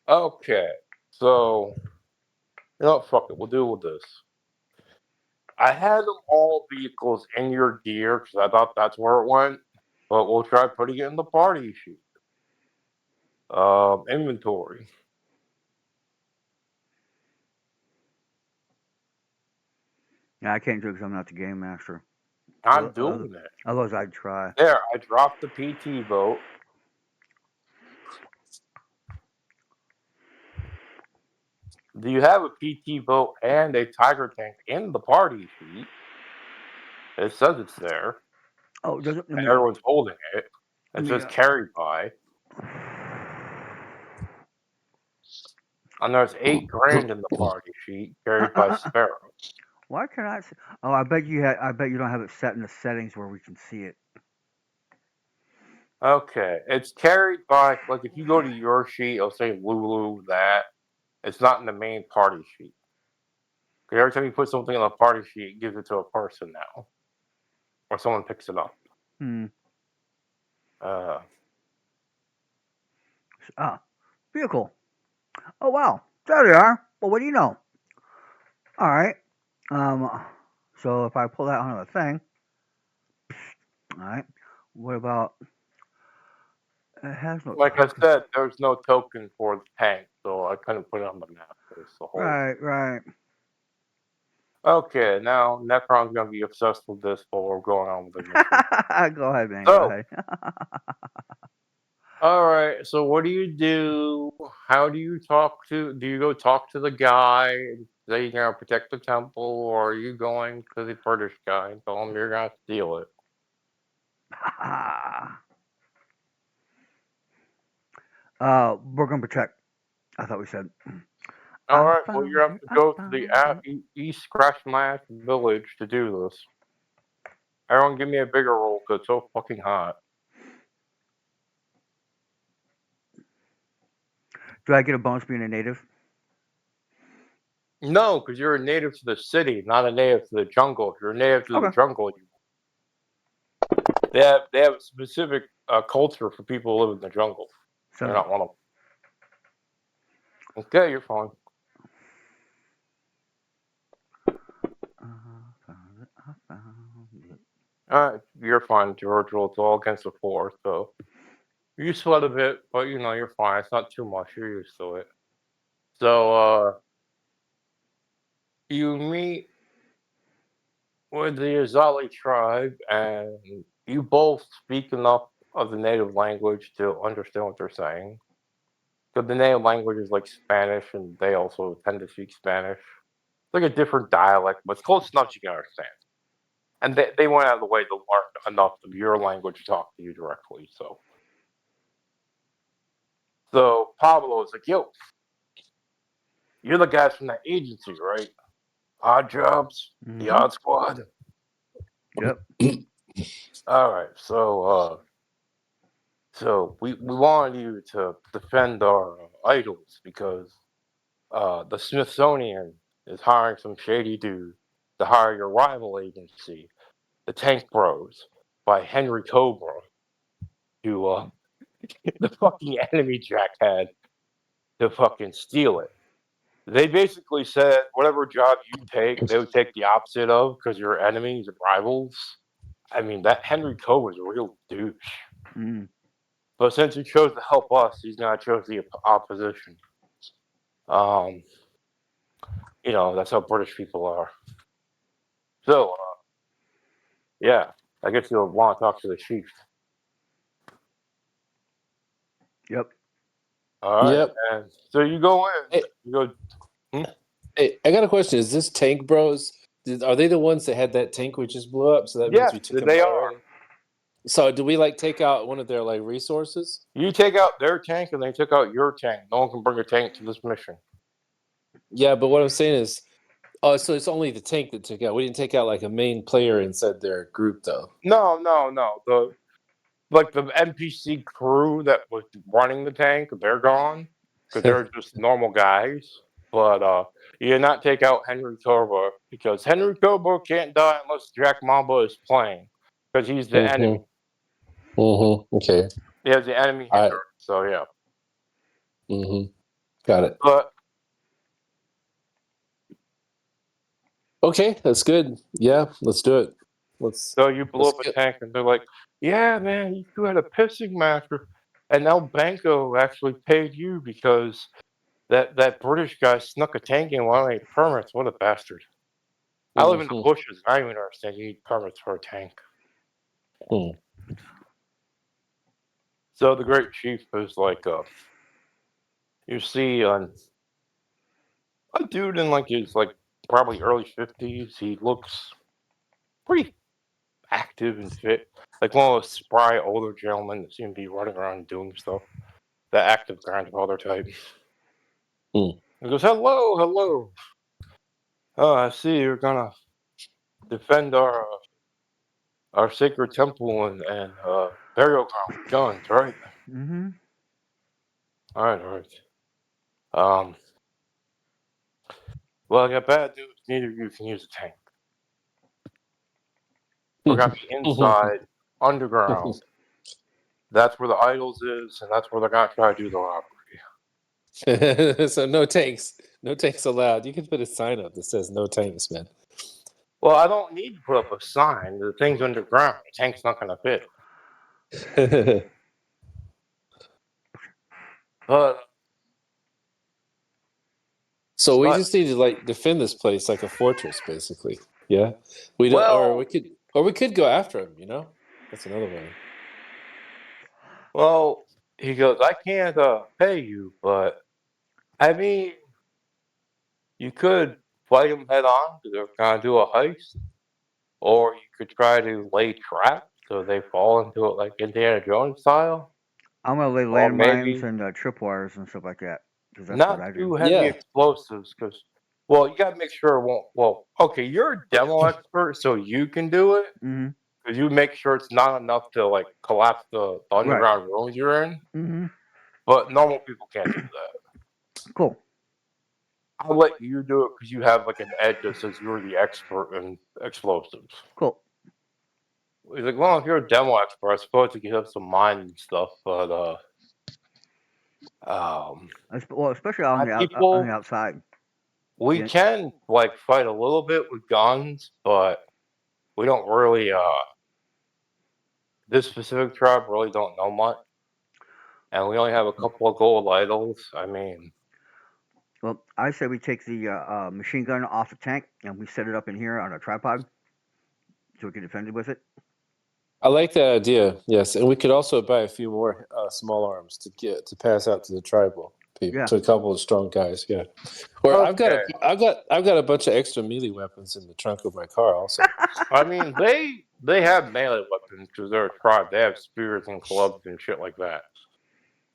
Okay, so you know what? Fuck it. We'll deal with this. I had them all vehicles in your gear because I thought that's where it went, but we'll try putting it in the party sheet. Inventory. Yeah, I can't do it because I'm not the game master. I'm doing it. Otherwise, I'd try. There, I dropped the PT boat. Do you have a PT boat and a Tiger tank in the party sheet? It says it's there. Oh, does it? And everyone's holding it. It says me, carried by. And there's 8 grand in the party sheet carried by Sparrow. Why can I? Oh, I bet you. I bet you don't have it set in the settings where we can see it. Okay, it's carried by, like if you go to your sheet, it'll say Lulu that. It's not in the main party sheet. 'Cause every time you put something in the party sheet, it gives it to a person now. Or someone picks it up. Vehicle. Oh wow, there they are. Well, what do you know? All right. So if I pull that onto the thing, all right. What about? It has no. Like I said, there's no token for the tank, so I couldn't put it on the map. There's the whole. Right. Okay, now Necron's gonna be obsessed with this while we're going on with the mission. Go ahead, man. So, Go ahead. All right. So what do you do? How do you talk to? Do you go talk to the guy and say you're gonna protect the temple, or are you going to the British guy and tell him you're gonna steal it? We're gonna protect. I thought we said. All I right. Well, you found have it. to I go to the found it. East Scratch My Ass village to do this. Everyone, give me a bigger roll because it's so fucking hot. Do I get a bonus being a native? No, because you're a native to the city, not a native to the jungle. If you're a native to the Okay. jungle, they have a specific culture for people who live in the jungle. You're So not one of them. Okay, you're fine. I found it. You're fine, George. Well, it's all against the four, so you sweat a bit, but you're fine. It's not too much. You're used to it. So, you meet with the Azali tribe, and you both speak enough of the native language to understand what they're saying. So the native language is like Spanish, and they also tend to speak Spanish. It's like a different dialect, but it's close enough you can understand. And they went out of the way to learn enough of your language to talk to you directly. So Pablo is like, yo, you're the guys from that agency, right? Odd Jobs, the Mhm. Odd Squad. Yep. All right, so we wanted you to defend our idols because the Smithsonian is hiring some shady dude to hire your rival agency, the Tank Bros, by Henry Cobra, to the fucking enemy Jack had to fucking steal it. They basically said whatever job you take, they would take the opposite of because you're enemies and rivals. I mean, that Henry Cobra is a real douche. Mm. But since he chose to help us, he's gonna chose the opposition. Um, that's how British people are. So, yeah, I guess you'll want to talk to the chief. Yep. All right, Yep. and so you go in. Hey, You go. hey, I got a question. Is this Tank Bros? Are they the ones that had that tank we just blew up? So that means Yes, we took them they out are. already. So do we take out one of their resources? You take out their tank, and they took out your tank. No one can bring a tank to this mission. Yeah, but what I'm saying is, oh, so it's only the tank that took out. We didn't take out a main player inside their group, though. No. The NPC crew that was running the tank, they're gone because they're just normal guys. But you did not take out Henry Cobra because Henry Cobra can't die unless Jack Mamba is playing because he's the enemy. Okay. He has the enemy All hitter. right. So yeah. Got it. But Okay, that's good. Yeah, let's do it. Let's so you blew let's up a get. tank, and they're like, "Yeah, man, you two had a pissing match, and now Banco actually paid you because that British guy snuck a tank in without any permits. What a bastard!" I live in the Mhm. bushes. I don't even understand. You need permits for a tank. Hmm. So the great chief is like, you see a dude in his probably early 50s. He looks pretty active and fit, like one of those spry older gentlemen that seem to be running around doing stuff. The active grandfather type. Hmm. He goes, "Hello, hello. Oh, I see you're gonna defend our sacred temple and burial ground with guns, right? Mhm. All right, all right. Um, well, I got bad news. Neither of you can use a tank. We're gonna be inside, underground. That's where the idols is, and that's where they're gonna try to do the robbery. So no tanks, no tanks allowed. You can put a sign up that says "No tanks," man. Well, I don't need to put up a sign. The thing's underground. The tank's not gonna fit. But So we but just need to defend this place like a fortress, basically. Yeah, we don't, well, or we could go after him. That's another way. well. he goes, I can't pay you, but I mean, you could fight them head on because they're gonna do a heist, or you could try to lay traps so they fall into it like Indiana Jones style, I'm gonna lay or landmines maybe and tripwires and stuff like that because that's what not I do. too heavy Yeah. explosives because, well, you gotta make sure it won't. Well, okay, you're a demo expert, so you can do it Mm-hmm. because you make sure it's not enough to like collapse the Right. underground rooms you're in. Mm-hmm. But normal people can't do that. Cool. I'll let you do it because you have like an edge that says you're the expert in explosives. Cool. He's like, well, if you're a demo expert, I suppose you can have some mining stuff, but Well, especially my on the people, outside. we Yeah. can like fight a little bit with guns, but we don't really. This specific tribe really don't know much, and we only have a couple of gold idols. I mean, Well, I say we take the machine gun off the tank and we set it up in here on a tripod so we can defend it with it. I like that idea. Yes, and we could also buy a few more small arms to pass out to the tribal people, Yeah. to a couple of strong guys. Yeah, or okay. I've got a bunch of extra melee weapons in the trunk of my car. Also, I mean, they have melee weapons because they're a tribe. They have spears and clubs and shit like that.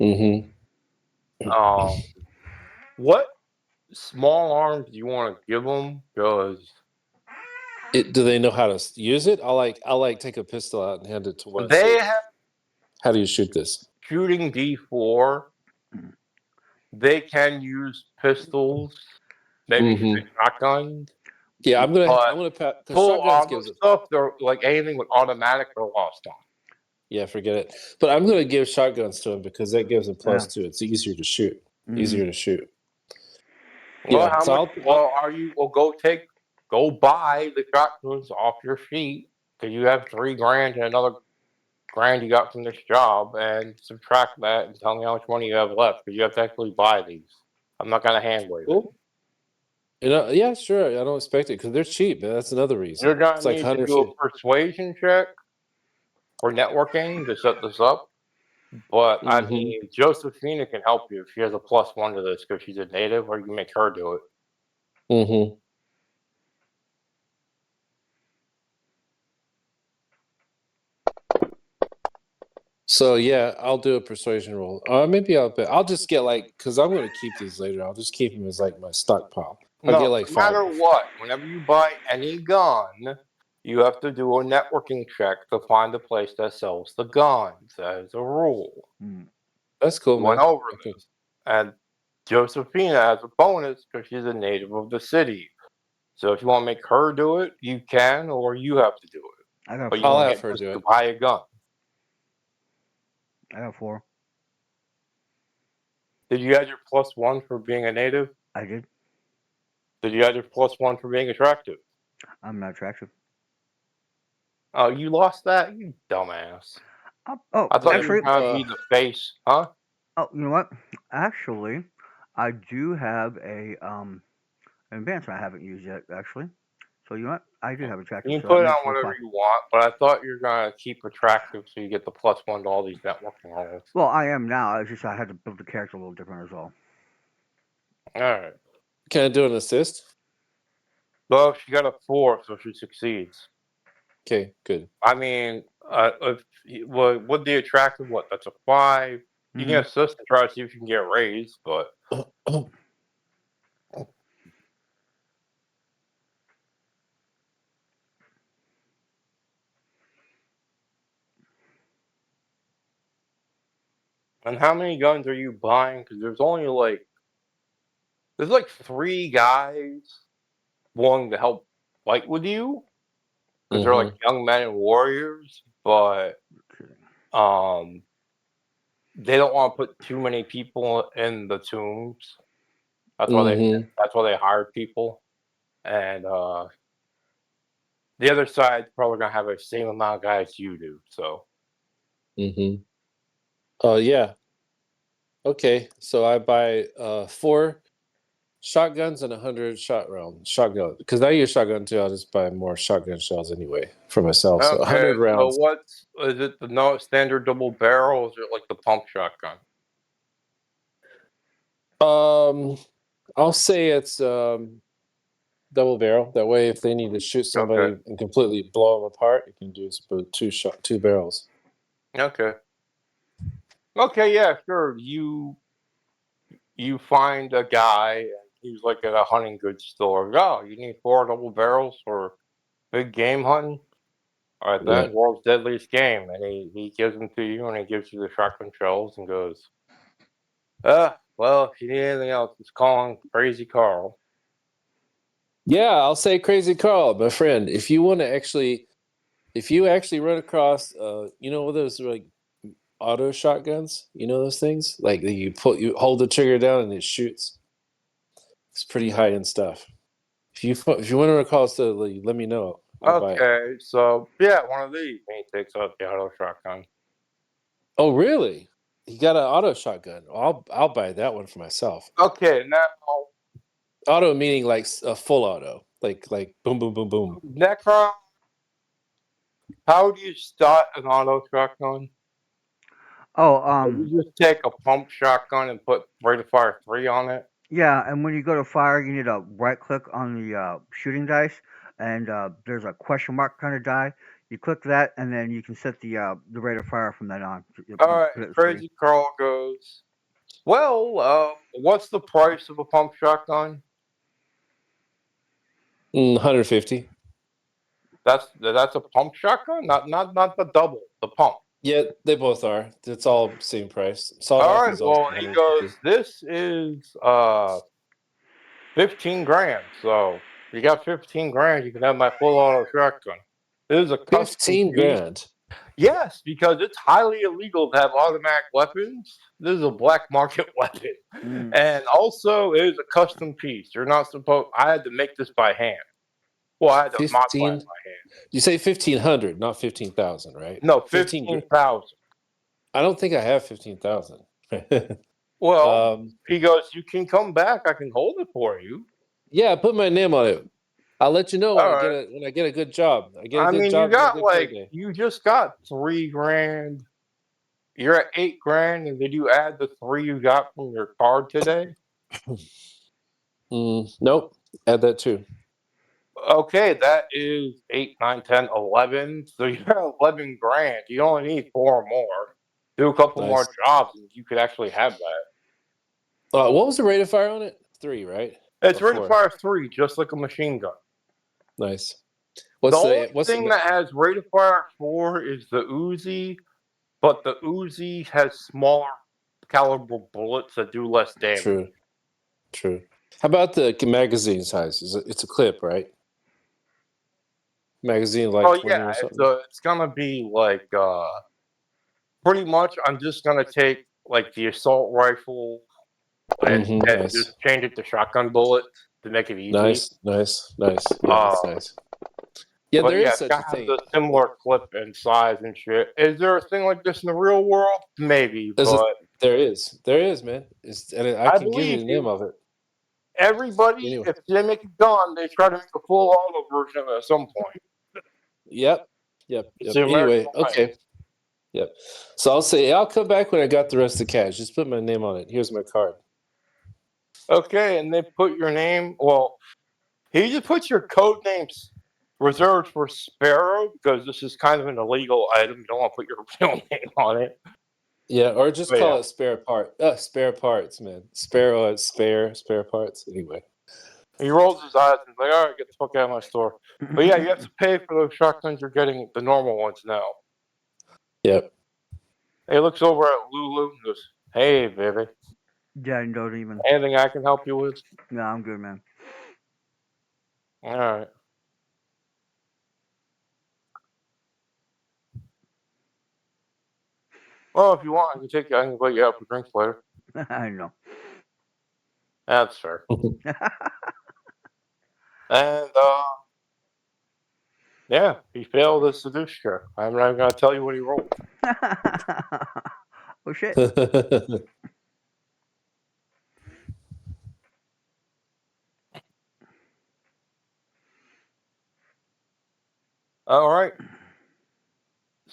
mm-hmm. Um, what small arms do you want to give them? Because Do they know how to use it? I'll like take a pistol out and hand it to one and they say, have "How do you shoot this?" shooting D4. They can use pistols, maybe even Mm-hmm. shotguns, Yeah, but I'm gonna because full shotguns auto gives it. stuff, they're like anything with automatic or lost on. Yeah, forget it. But I'm gonna give shotguns to him because that gives a Yeah. +2. It's easier to shoot. Mm-hmm. Easier to shoot. Well, Yeah. how So much? I'll Well, are you? Well, go buy the shotguns off your feet because you have 3 grand and another grand you got from this job, and subtract that and tell me how much money you have left because you have to actually buy these. I'm not gonna hand wave it. cool. You know, yeah, sure. I don't expect it because they're cheap. Man. That's another reason. You're gonna It's like need to do 150. a persuasion check for networking to set this up. But I Mm-hmm. mean, Josephina can help you if she has a +1 to this because she's a native, or you can make her do it. Mm-hmm. So yeah, I'll do a persuasion roll. Maybe I'll just get like because I'm going to keep these later. I'll just keep them as like my stockpile. I'll get No, like no 5. matter what, whenever you buy any gun, you have to do a networking check to find the place that sells the guns. As a rule, Mm. That's cool, we went man. over Okay. this, and Josephina has a bonus because she's a native of the city. So if you want to make her do it, you can, or you have to do it. I got But you I'll 4. have can't her just do it. buy a gun. I got 4. Did you add your +1 for being a native? I did. Did you add your +1 for being attractive? I'm not attractive. Oh, you lost that? You dumbass. Oh, I thought you were actually, going to be the face, huh? oh, you know what? Actually, I do have an advancement I haven't used yet. Actually, so you know what? I do have attractive, You can so that put it makes on me whatever 5. you want, but I thought you were going to keep attractive so you get the +1 to all these networking roles. Well, I am now. It's just I had to build the character a little different as well. Alright. Can I do an assist? Well, she got a 4, so she succeeds. Okay, good. I mean, with the attractive, what? That's a 5. You can Mm-hmm. assist and try to see if you can get raised, but and how many guns are you buying? Because there's like 3 guys willing to help fight with you because they're like Mm-hmm. young men and warriors, but Okay. um, they don't want to put too many people in the tombs. Mm-hmm. That's why they hired people, and the other side's probably gonna have the same amount of guys you do. So Mm-hmm. Oh yeah. Okay. So I buy 4 Shotguns and 100 shotgun. Because I use shotgun too. I'll just buy more shotgun shells anyway for myself. So 100 So rounds. what's is it? The standard double barrel? Or is it like the pump shotgun? I'll say it's double barrel. That way, if they need to shoot somebody and completely blow them apart, you can do two barrels. Okay. Okay, yeah, sure. You find a guy, and he's like at a hunting goods store. Oh, you need 4 double barrels for big game hunting? All right, then, Yeah. world's deadliest game. And he gives them to you, and he gives you the shotgun shells and goes, well, if you need anything else, just call him Crazy Carl. Yeah, I'll say Crazy Carl, my friend. If you actually run across, those like auto shotguns, those things, like you hold the trigger down and it shoots. It's pretty high end stuff. If you want to run across let me know. I'll buy it. Okay, so, yeah, one of these. And he takes out the auto shotgun. Oh, really? You got an auto shotgun? I'll buy that one for myself. Okay, now, Auto meaning like a full auto, like boom, boom, boom, boom. Necron, how do you start an auto shotgun? Oh, You just take a pump shotgun and put rate of fire 3 on it? yeah, and when you go to fire, you need to right click on the shooting dice, and there's a question mark kind of die. You click that, and then you can set the rate of fire from that on. Alright, Put it at 3. Crazy Carl goes, well, what's the price of a pump shotgun? 150. That's a pump shotgun? Not the double, the pump. Yeah, they both are. It's all same price. Sawed off Alright, is also well, he 150. goes, this is 15 grand. So you got 15 grand, you can have my full auto shotgun. This is a custom 15 piece. grand. Yes, because it's highly illegal to have automatic weapons. This is a black market weapon. And also, it is a custom piece. You're not supposed. I had to make this by hand. Well, I had to modify 15. it by hand. You say 1,500, not 15,000, right? No, 15. 15,000. I don't think I have 15,000. Well, he goes, you can come back. I can hold it for you. Yeah, put my name on it. I'll let you know when All I get a good job. I get a I good mean, job, you get a got good payday. you just got 3 grand. You're at 8 grand, and did you add the 3 you got from your card today? Nope. Add that too. Okay, that is 8, 9, 10, 11. So you got 11 grand. You only need 4 more. Do a couple more Nice. jobs, and you could actually have that. What was the rate of fire on it? 3, right? It's Or rate of 4? fire 3, just like a machine gun. Nice. The only thing that has rate of fire 4 is the Uzi, but the Uzi has smaller caliber bullets that do less damage. True. How about the magazine size? It's a clip, right? Magazine like 20 or something. It's gonna be like pretty much. I'm just gonna take like the assault rifle and Nice. just change it to shotgun bullets to make it easy. Nice. Yeah, that's nice. Yeah, But there yeah, is it's such a gotta have thing. the similar clip and size and shit. Is there a thing like this in the real world? Maybe, but There is, man. I I can give you believe the name you. of it. Everybody, Anyway. if they make a gun, they try to make a full auto version of it at some point. Yep. It's the Anyway, American way. okay. Yep. So I'll come back when I got the rest of the cash. Just put my name on it. Here's my card. Okay, and they put your name. Well, he just puts your code names reserved for Sparrow because this is kind of an illegal item. You don't want to put your real name on it. Yeah, or just But call yeah. it spare parts, man. Sparrow, spare parts. Anyway. He rolls his eyes and is like, all right, get the fuck out of my store. But yeah, you have to pay for those shotguns. You're getting the normal ones now. Yep. He looks over at Lulu and goes, hey, baby. Yeah, don't even. Anything I can help you with? No, I'm good, man. All right. Well, if you want, I can invite you out for drinks later. I know. That's fair. And yeah, he failed his seduce check. I'm not gonna tell you what he rolled. Oh shit.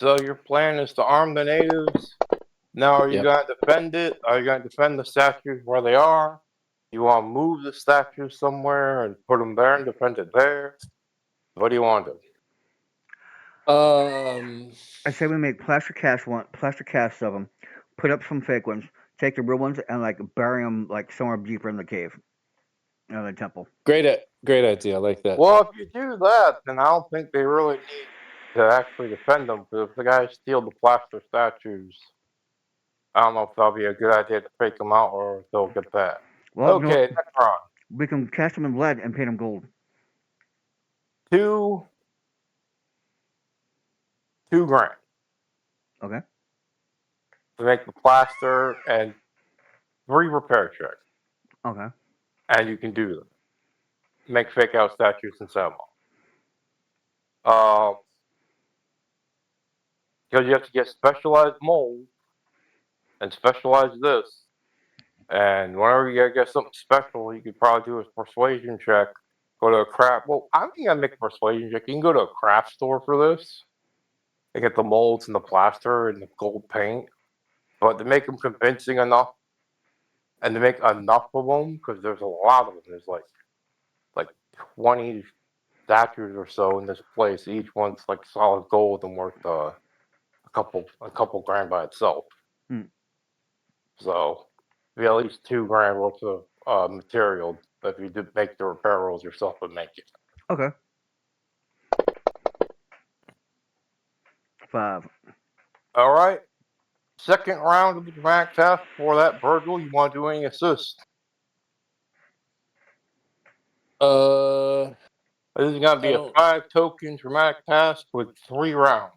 So your plan is to arm the natives. Now, are you Yep. going to defend it? Are you going to defend the statues where they are? You want to move the statues somewhere and put them there and defend it there? What do you want to do? I say we make plaster casts of them, put up some fake ones, take the real ones, and like bury them like somewhere deeper in the cave, in the temple. Great idea. I like that. Well, if you do that, then I don't think they really need to actually defend them. Because if the guys steal the plaster statues, I don't know if that'll be a good idea to fake them out or if they'll get that. Well, Okay, Necron. we can cast them in lead and paint them gold. $2 grand Okay. to make the plaster and 3 repair checks. Okay. And you can do them. Make fake out statues and sell them. Because you have to get specialized mold and specialize this. And whenever you get something special, you could probably do a persuasion check. Go to a craft. Well, I don't think I make a persuasion check. You can go to a craft store for this. They get the molds and the plaster and the gold paint. But to make them convincing enough, and to make enough of them, because there's a lot of them. There's like 20 statues or so in this place. Each one's like solid gold and worth a couple grand by itself. Hmm. So be at least 2 grand worth of material if you did make the repair rolls yourself and make it. Okay. 5. All right. Second round of the dramatic test. For that, Virgil, you want to do any assist? This is going to be a 5 token dramatic task with 3 rounds.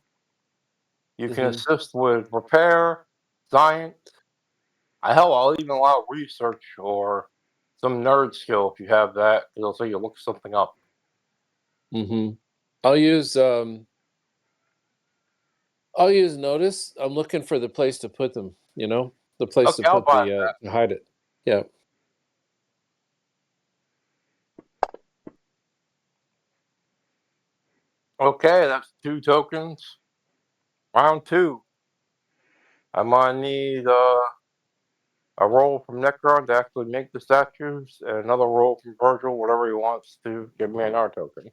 You can assist with repair, science. Hell, I'll even allow research or some nerd skill if you have that. It'll say you look something up. I'll use notice. I'm looking for the place to put them. The place Okay, to I'll put buy the to hide it. Yeah. Okay, that's 2 tokens. Round 2. I'm gonna need a roll from Necron to actually make the statues, and another roll from Virgil, whatever he wants to give me another token.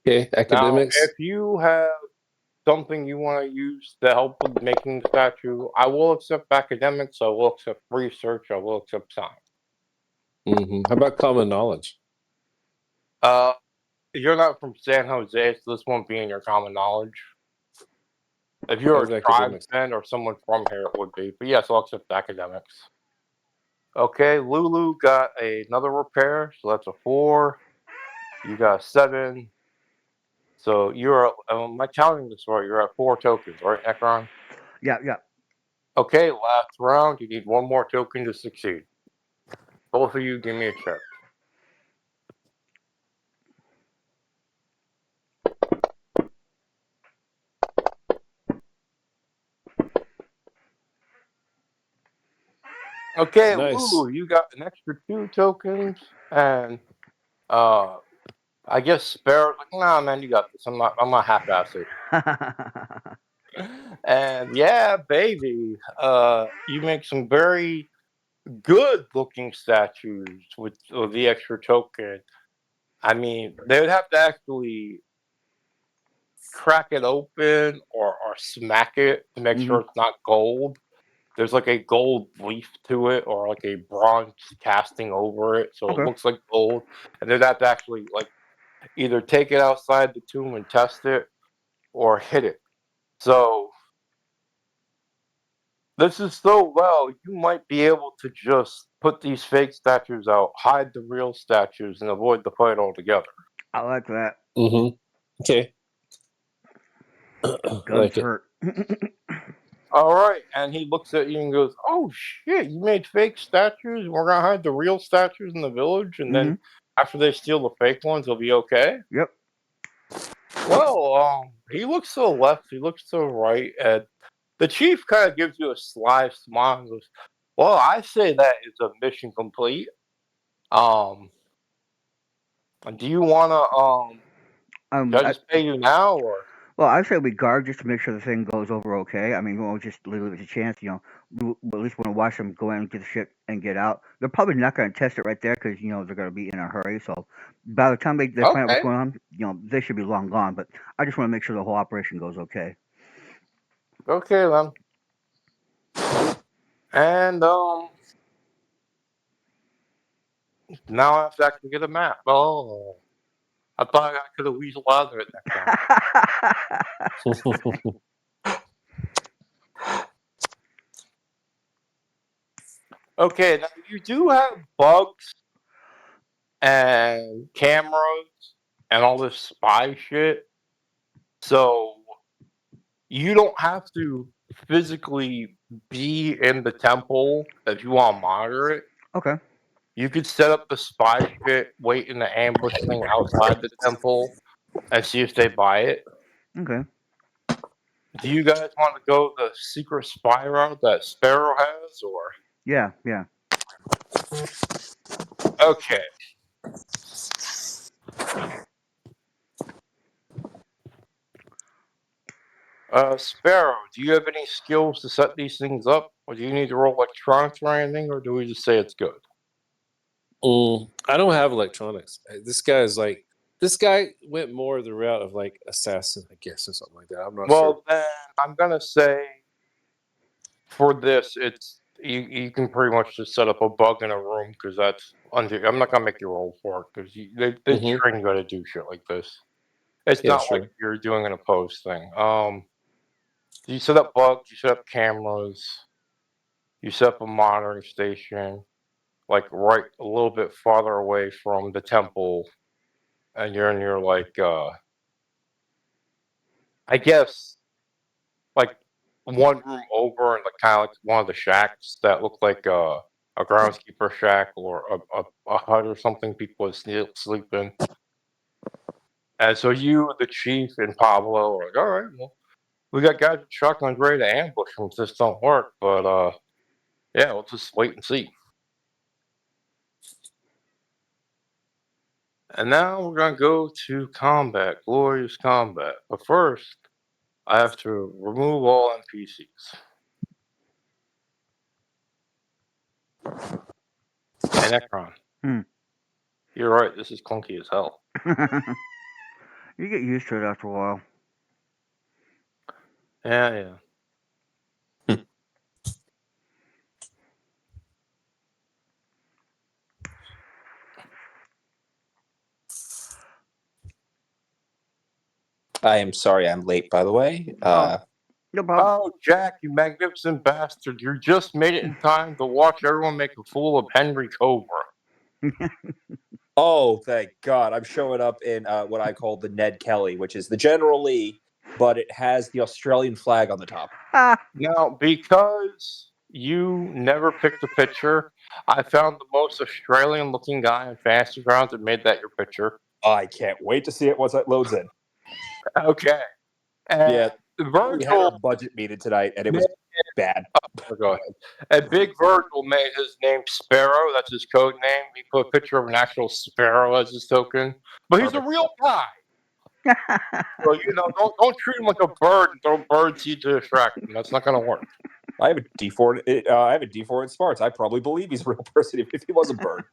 Okay, academics. Now, if you have something you want to use to help with making the statue, I will accept academics, I will accept research, I will accept science. How about common knowledge? You're not from San Jose, so this won't be in your common knowledge. If you're How's a academics? tribesman or someone from here, it would be. But yes, I'll accept academics. Okay, Lulu got another repair, so that's a 4. You got a 7. So you're, am I counting this right? You're at 4 tokens, right, Necron? Yeah. Okay, last round. You need 1 more token to succeed. Both of you, give me a check. Okay, Nice. Lulu, you got an extra 2 tokens, and I guess Sparrow's like, nah, man, you got this. I'm not half-assed. And yeah, baby, you make some very good-looking statues with the extra token. I mean, they would have to actually crack it open or smack it to make sure it's not gold. There's like a gold leaf to it or like a bronze casting over it, so Okay. it looks like gold. And they'd have to actually like either take it outside the tomb and test it or hit it. So this is so well, you might be able to just put these fake statues out, hide the real statues, and avoid the fight altogether. I like that. Okay. Guns like hurt. All right, and he looks at you and goes, "Oh shit! You made fake statues. We're gonna hide the real statues in the village, and then after they steal the fake ones, it'll be okay." Yep. Well, he looks to the left, he looks to the right, and the chief kind of gives you a sly smile and goes, "Well, I say that is a mission complete. Um, do you wanna should I just pay you now or?" Well, I say we guard just to make sure the thing goes over okay. I mean, we won't just leave it a chance, we at least want to watch them go in and get the shit and get out. They're probably not going to test it right there because, they're going to be in a hurry. So by the time they find out what's Okay. going on, they should be long gone. But I just want to make sure the whole operation goes okay. Okay then. And now I have to actually get a map. Oh, I thought I could have weasel out of it next time. Okay, now you do have bugs and cameras and all this spy shit, so you don't have to physically be in the temple if you want to monitor it. Okay. You could set up the spy shit, wait in the ambush thing outside the temple, and see if they buy it. Okay. Do you guys want to go the secret spy route that Sparrow has, or Yeah. Yeah. okay? Sparrow, do you have any skills to set these things up, or do you need to roll electronics or anything, or do we just say it's good? I don't have electronics. This guy went more the route of like assassin, I guess, or something like that. I'm not sure. Well, then I'm gonna say for this, it's you can pretty much just set up a bug in a room because that's under. I'm not gonna make you roll for it because they Mhm. train you to do shit like this. It's Yeah, not like sure. you're doing an opposed thing. You set up bugs, you set up cameras, you set up a monitoring station, like right a little bit farther away from the temple, and you're in your like I guess like one room over and like kind of like one of the shacks that look like a groundskeeper shack or a hut or something people would sleep in. And so you, the chief, and Pablo are like, all right, well, we got guys with shotguns ready to ambush them if this don't work, but yeah, we'll just wait and see. And now we're gonna go to combat, glorious combat. But first, I have to remove all NPCs. Hey, Necron, Hmm. you're right. This is clunky as hell. You get used to it after a while. Yeah, yeah. I am sorry I'm late, by the way. No problem. Oh, Jack, you magnificent bastard! You just made it in time to watch everyone make a fool of Henry Cobra. Oh, thank God. I'm showing up in what I call the Ned Kelly, which is the General Lee, but it has the Australian flag on the top. Now, because you never picked a picture, I found the most Australian-looking guy in Fantasy Grounds and made that your picture. I can't wait to see it once it loads in. Okay. And Yeah, we had our Virgil, budget meeting tonight, and it was bad. go ahead. And Big Virgil made his name Sparrow. That's his code name. He put a picture of an actual sparrow as his token, but he's a Perfect. real guy. So don't treat him like a bird and throw bird seed to distract him. That's not gonna work. I have a D4. I have a D4 in smarts. I probably believe he's a real person if he was a bird.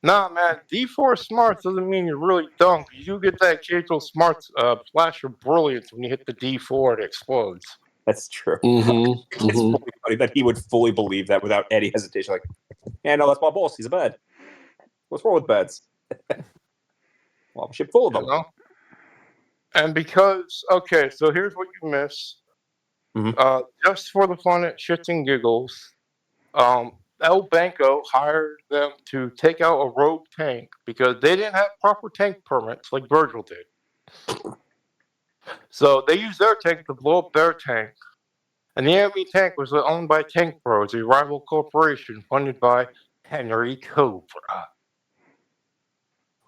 Nah, man, D4 smarts doesn't mean you're really dumb. You get that occasional smarts flash of brilliance when you hit the D4, it explodes. That's true. Mhm, It's mhm. fully funny that he would fully believe that without any hesitation. Like, yeah, no, that's my boss. He's a bed. What's wrong with beds? Well, I'm ship full of You them. know? And because, okay, so here's what you miss. Mhm. Just for the fun at shits and giggles, El Banco hired them to take out a rogue tank because they didn't have proper tank permits like Virgil did. So they used their tank to blow up their tank. And the enemy tank was owned by Tank Bros, a rival corporation funded by Henry Cobra.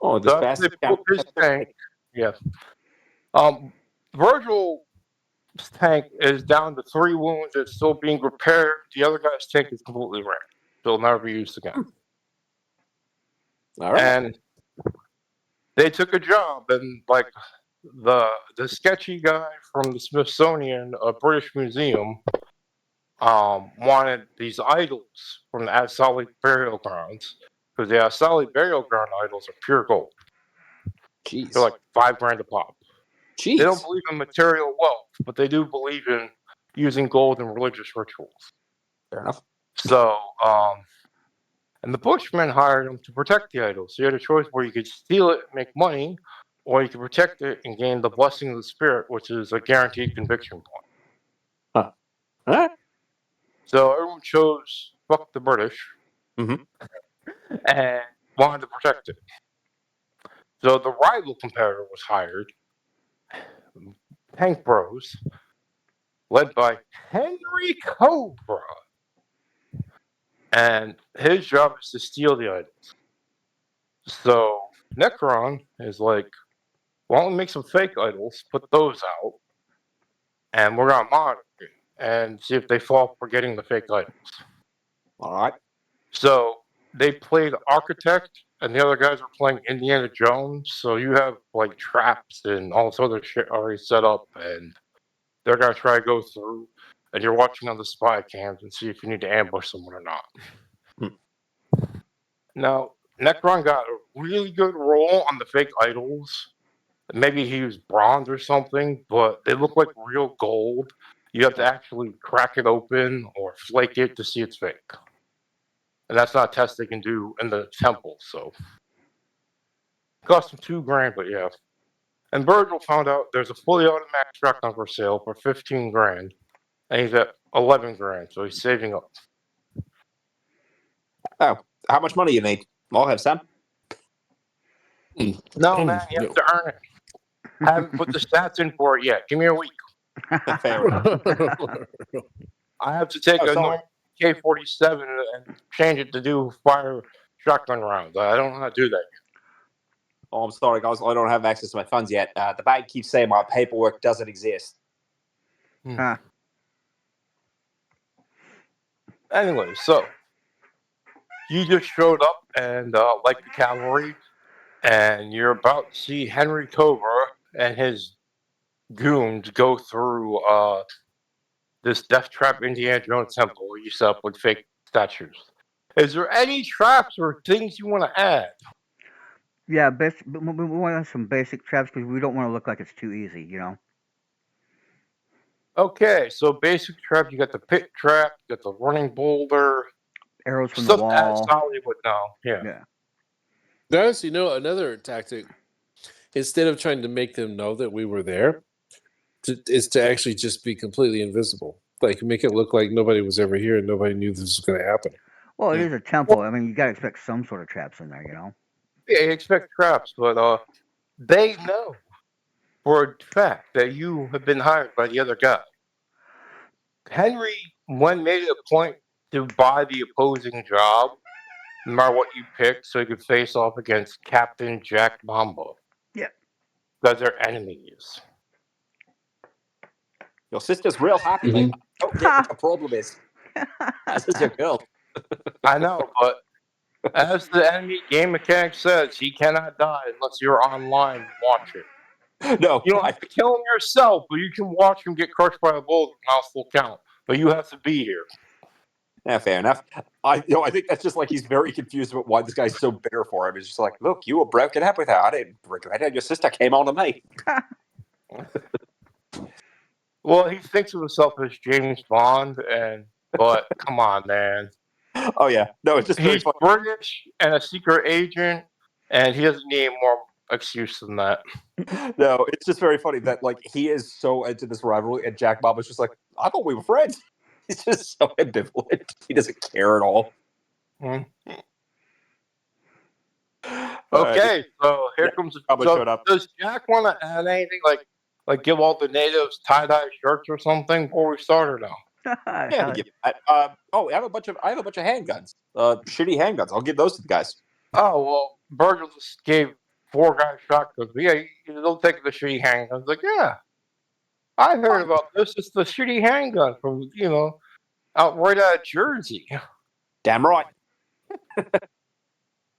Oh, this So after they bastard. blew up his tank, yes. Virgil's tank is down to 3 wounds. It's still being repaired. The other guy's tank is completely wrecked. It'll never be used again. All right. And they took a job, and like the sketchy guy from the Smithsonian British Museum wanted these idols from the Asali burial grounds because the Asali burial ground idols are pure gold. Jeez. They're like $5 a pop. Jeez. They don't believe in material wealth, but they do believe in using gold in religious rituals. Fair enough. So, and the Bushmen hired him to protect the idols. So you had a choice where you could steal it, make money, or you could protect it and gain the blessing of the spirit, which is a guaranteed conviction point. Huh? So everyone chose fuck the British Mhm. and wanted to protect it. So the rival competitor was hired, Tank Bros, led by Henry Cobra. And his job is to steal the items. So Necron is like, why don't we make some fake idols, put those out, and we're gonna monitor it and see if they fall for getting the fake items. All right. So they played architect, and the other guys were playing Indiana Jones. So you have like traps and all this other shit already set up, and they're gonna try to go through, and you're watching on the spy cams and see if you need to ambush someone or not. Now, Necron got a really good roll on the fake idols. Maybe he used bronze or something, but they look like real gold. You have to actually crack it open or flake it to see it's fake. And that's not a test they can do in the temple, so. Cost him $2,000, but yeah. And Virgil found out there's a fully automatic shotgun for sale for $15,000, and he's at $11,000, so he's saving up. Oh, how much money you need? I'll have some. No, man, you have to earn it. Haven't put the stats in for it yet. Give me a week. Fair enough. I have to take a normal K-47 and change it to do fire shotgun rounds. I don't know how to do that yet. Oh, I'm sorry, guys. I don't have access to my funds yet. The bank keeps saying my paperwork doesn't exist. Huh. Anyway, so you just showed up and like the cavalry, and you're about to see Henry Cobra and his goons go through this death trap Indiana Jones temple you set up with fake statues. Is there any traps or things you want to add? Yeah, we want some basic traps because we don't want to look like it's too easy, you know? Okay, so basic trap, you got the pit trap, you got the running boulder, Arrows from the stuff that wall. Solid would know. Yeah. Yeah. Guys, you know, another tactic, instead of trying to make them know that we were there, is to actually just be completely invisible. Like, make it look like nobody was ever here and nobody knew this was going to happen. Well, it is a temple. I mean, you got to expect some sort of traps in there, you know? Yeah, you expect traps, but they know for a fact that you have been hired by the other guy. Henry, one made it a point to buy the opposing job, no matter what you pick, so he could face off against Captain Jack Mambo. Yeah. Because they're enemies. Your sister's real happy. Like, I don't get what the problem is. That's just your girl. I know, but as the enemy game mechanic says, he cannot die unless you're online and watch it. No, You don't have to kill him yourself, but you can watch him get crushed by a bullet. Mouse will count, but you have to be here. yeah, fair enough. I think that's just like he's very confused about why this guy's so bitter for him. He's just like, look, you were broken up with her. I didn't regret it. Your sister came on to me. Well, he thinks of himself as James Bond, but come on, man. Oh yeah, no, it's just very He's funny. British and a secret agent, and he doesn't need more excuse than that. No, it's just very funny that like he is so into this rivalry, and Jack Bob is just like, I thought we were friends. He's just so ambivalent. He doesn't care at all. Okay, so here comes. Cowboy So showed up. does Jack want to add anything, like give all the natives tie-dye shirts or something before we start, or no? Yeah, I'll give you that. I have a bunch of handguns. Shitty handguns. I'll give those to the guys. Oh well, Virgil just gave 4 guys shotguns. But yeah, they'll take the shitty handguns. Like, yeah, I heard about this. It's the shitty handgun from out right out of Jersey. Damn right.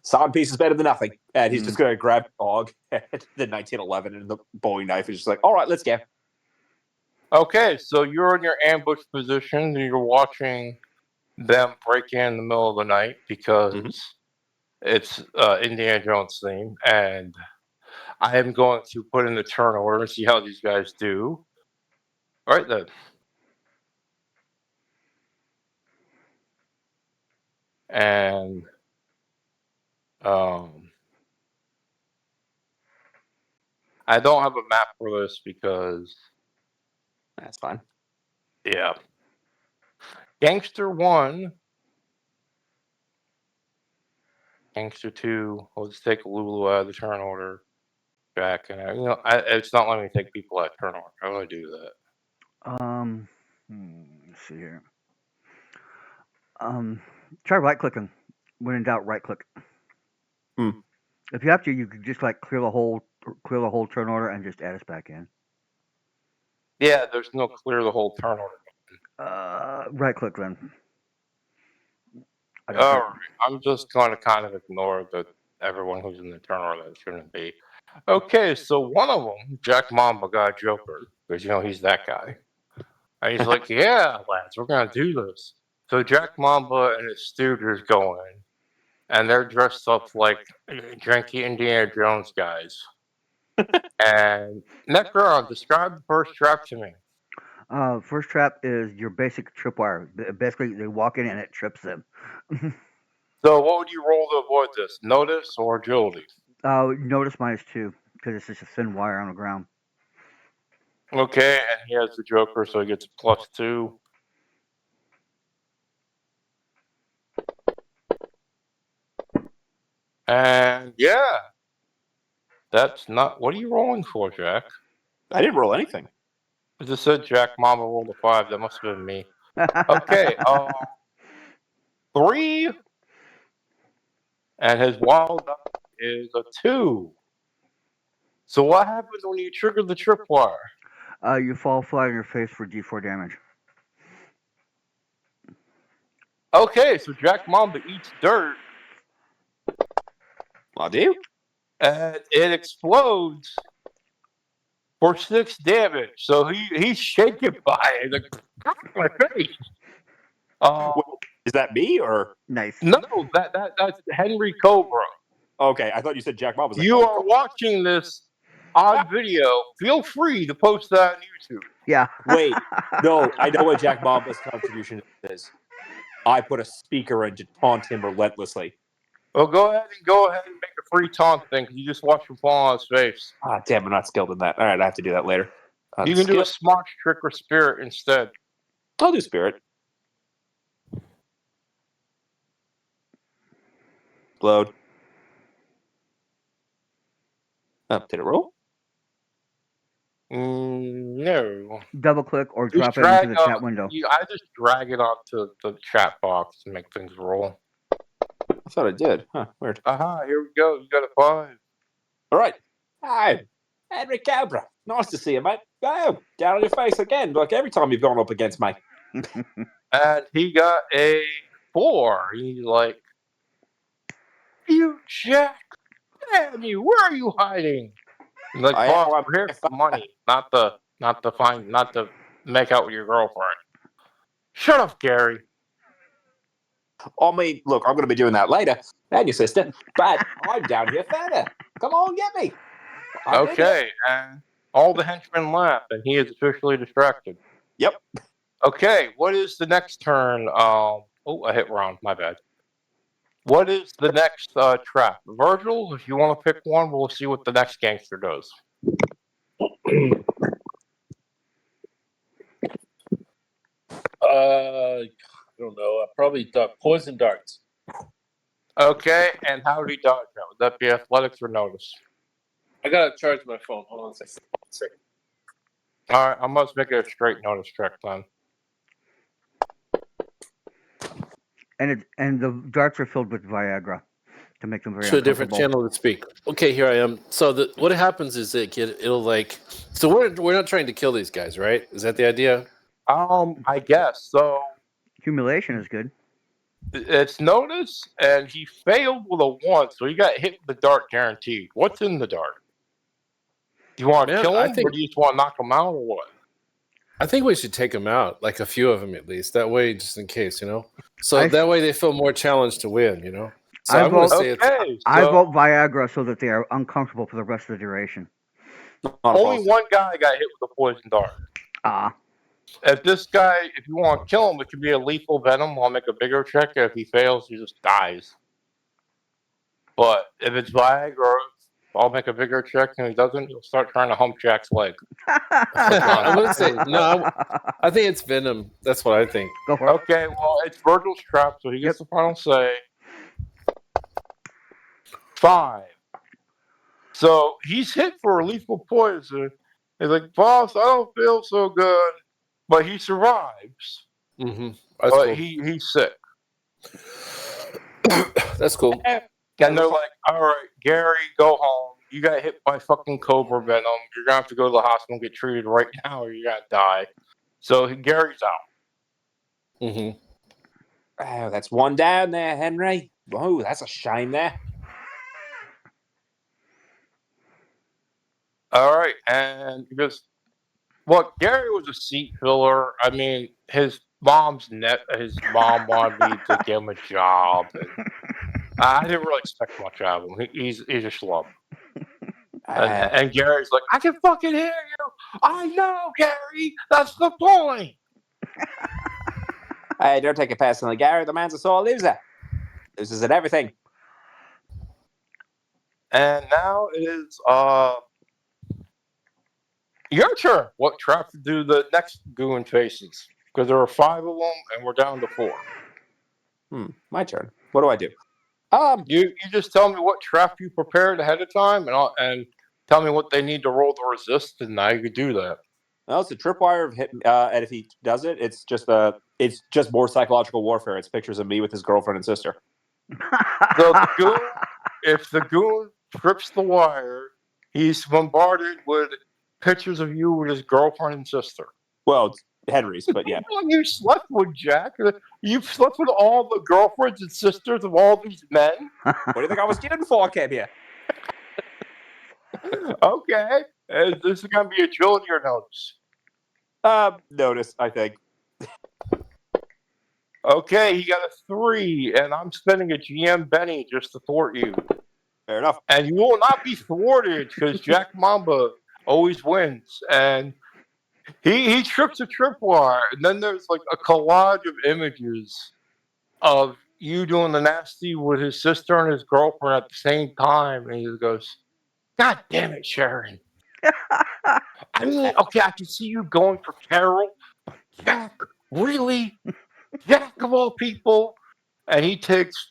solid piece is better than nothing. And he's just going to grab the dog, the 1911 and the Bowie knife. He's just like, all right, let's go. Okay, so you're in your ambush position and you're watching them break in the middle of the night because it's Indiana Jones theme, and I am going to put in the turn order and see how these guys do. All right then. And I don't have a map for this because That's fine. yeah. Gangster 1. Gangster 2. I'll just take Lulu out of the turn order. Jack and it's not letting me take people out of turn order. How do I do that? Let's see here. Try right clicking. When in doubt, right click. If you have to, you could just like clear the whole turn order and just add us back in. Yeah, there's no clear the whole turn order. Right click then. Alright, I'm just going to kind of ignore everyone who's in the turn order that shouldn't be. Okay, so one of them, Jack Mamba, got a Joker, because he's that guy. And he's like, yeah, lads, we're going to do this. So Jack Mamba and his stooges go in, and they're dressed up like janky Indiana Jones guys. And Necron, describe the first trap to me. First trap is your basic tripwire. Basically, they walk in and it trips them. So what would you roll to avoid this? Notice or agility? Notice -2 because it's just a thin wire on the ground. Okay, and he has the Joker, so he gets a +2. And yeah, that's not. What are you rolling for, Jack? I didn't roll anything. It just said Jack Mama rolled a 5. That must have been me. Okay, 3, and his wild die is a 2. So what happens when you trigger the tripwire? You fall flat on your face for D4 damage. Okay, so Jack Mamba eats dirt. I do. And it explodes for 6 damage. So he's shaken by it. Like, my face. Is that me or? Nice. No, that's Henry Cobra. Okay, I thought you said Jack Bob was like, You are watching this on video. Feel free to post that on YouTube. Yeah. Wait, no, I know what Jack Bob's contribution is. I put a speaker in to taunt him relentlessly. Well, go ahead and make a free taunt thing, because you just watch him fall on his face. Ah, damn, I'm not skilled in that. All right, I have to do that later. You can do a smart trick or spirit instead. I'll do spirit. Load. Did it roll? No. Double click or Just drop it into the chat window. I just drag it onto the chat box to make things roll. I thought I did. Huh, weird. Here we go. You got a 5. All right. Hi, Henry Cobra. Nice to see you, mate. Oh, down on your face again, like every time you've gone up against me. And he got a 4. He's like, you Jack, damn you, where are you hiding? He's like, boss, we're here for money, not to make out with your girlfriend. Shut up, Gary. I mean, look, I'm going to be doing that later, and your sister, but I'm down here further. Come on, get me. Okay, and all the henchmen laugh, and he is officially distracted. Yep. Okay, what is the next turn? Oh, I hit round. My bad. What is the next trap? Virgil, if you want to pick one, we'll see what the next gangster does. I don't know. Probably poison darts. Okay, and how did he dodge that? Would that be athletics or notice? I gotta charge my phone. Hold on a second. All right, I must make it a straight notice check then. And the darts are filled with Viagra to make them very to a different channel to speak. Okay, here I am. So what happens is it'll like. So we're not trying to kill these guys, right? Is that the idea? I guess so. Humiliation is good. It's notice, and he failed with a 1, so he got hit with the dart guaranteed. What's in the dart? Do you want to Man, kill I him, think or do you just want to knock him out, or what? I think we should take them out, like a few of them at least. That way, just in case, you know. So I- that way they feel more challenged to win, you know. So I I'm going to vote- say it's Okay, I so vote Viagra so that they are uncomfortable for the rest of the duration. Not a only policy. one guy got hit with a poison dart. Ah, If this guy, if you want to kill him, it could be a lethal venom. I'll make a bigger check. If he fails, he just dies. But if it's Viagra, I'll make a bigger check, and if he doesn't, he'll start trying to hump Jack's leg. I'm going to say no. I think it's Venom. That's what I think. Go for it. Okay, well, it's Virgil's trap, so he gets the final say. 5. So he's hit for lethal poison. He's like, boss, I don't feel so good. But he survives. Mm-hmm. That's But cool. he's sick. That's cool. And they're like, all right, Gary, go home. You got hit by fucking Cobra venom. You're going to have to go to the hospital and get treated right now, or you're going to die. So Gary's out. Mm-hmm. Oh, that's one down there, Henry. Oh, that's a shame there. All right. And because, well, Gary was a seat filler. I mean, his mom wanted me to give him a job. And I didn't really expect much out of him. He's a schlub. And Gary's like, I can fucking hear you. I know, Gary. That's the point. Hey, don't take it personally, Gary. The man's a sore loser. Loses at everything. And now it is your turn. What trap to do the next goon faces? Because there are 5 of them, and we're down to 4. My turn. What do I do? You just tell me what trap you prepared ahead of time, and tell me what they need to roll to resist, and I could do that. Well, it's a tripwire of hit, and if he does it, it's just more psychological warfare. It's pictures of me with his girlfriend and sister. So the goon, if the goon trips the wire, he's bombarded with pictures of you with his girlfriend and sister. Well, it's Henry's, but yeah. Well, you slept with Jack. You've slept with all the girlfriends and sisters of all these men. What do you think I was doing before I came here? Okay, this is gonna be agility or notice. Notice, I think. Okay, he got a 3, and I'm spending a GM Benny just to thwart you. Fair enough. And you will not be thwarted because Jack Mamba always wins. And he trips a tripwire, and then there's like a collage of images of you doing the nasty with his sister and his girlfriend at the same time, and he just goes, "God damn it, Sharon! I mean, okay, I can see you going for Carol, but Jack, really, Jack of all people." And he takes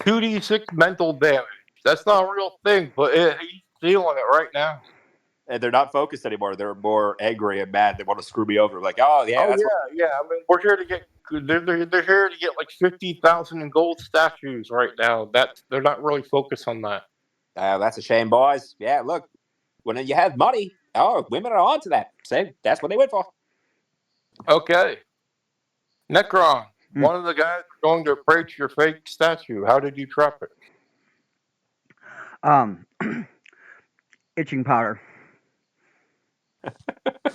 2d6 mental damage. That's not a real thing, but he's feeling it right now. And they're not focused anymore. They're more angry and mad. They want to screw me over. Like, oh yeah, that's Yeah. I mean, we're here to get. They're here to get like 50,000 in gold statues right now. They're not really focused on that. that's a shame, boys. Yeah, look, when you have money, women are onto that. Say that's what they went for. Okay, Necron, Mm. one of the guys going to approach your fake statue. How did you trap it? Itching powder.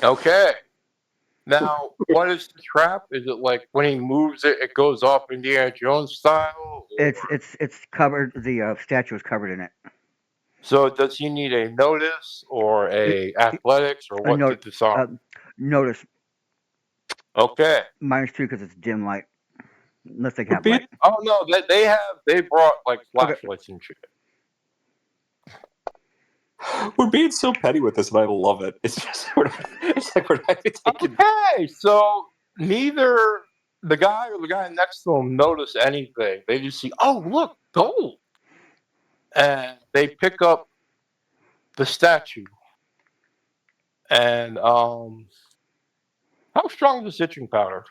Okay. Now, what is the trap? Is it like when he moves it, it goes off Indiana Jones style? or- It's covered. The statue is covered in it. So does he need a notice or a athletics or what note- to disarm? Notice Okay. -2 because it's dim light. Unless they have light. Oh no, they brought like flashlights and shit. We're being so petty with this, and I love it. It's just it's like we're not even taking. Okay, so neither the guy or the guy next to him notice anything. They just see, oh look, gold, and they pick up the statue. And how strong is this itching powder?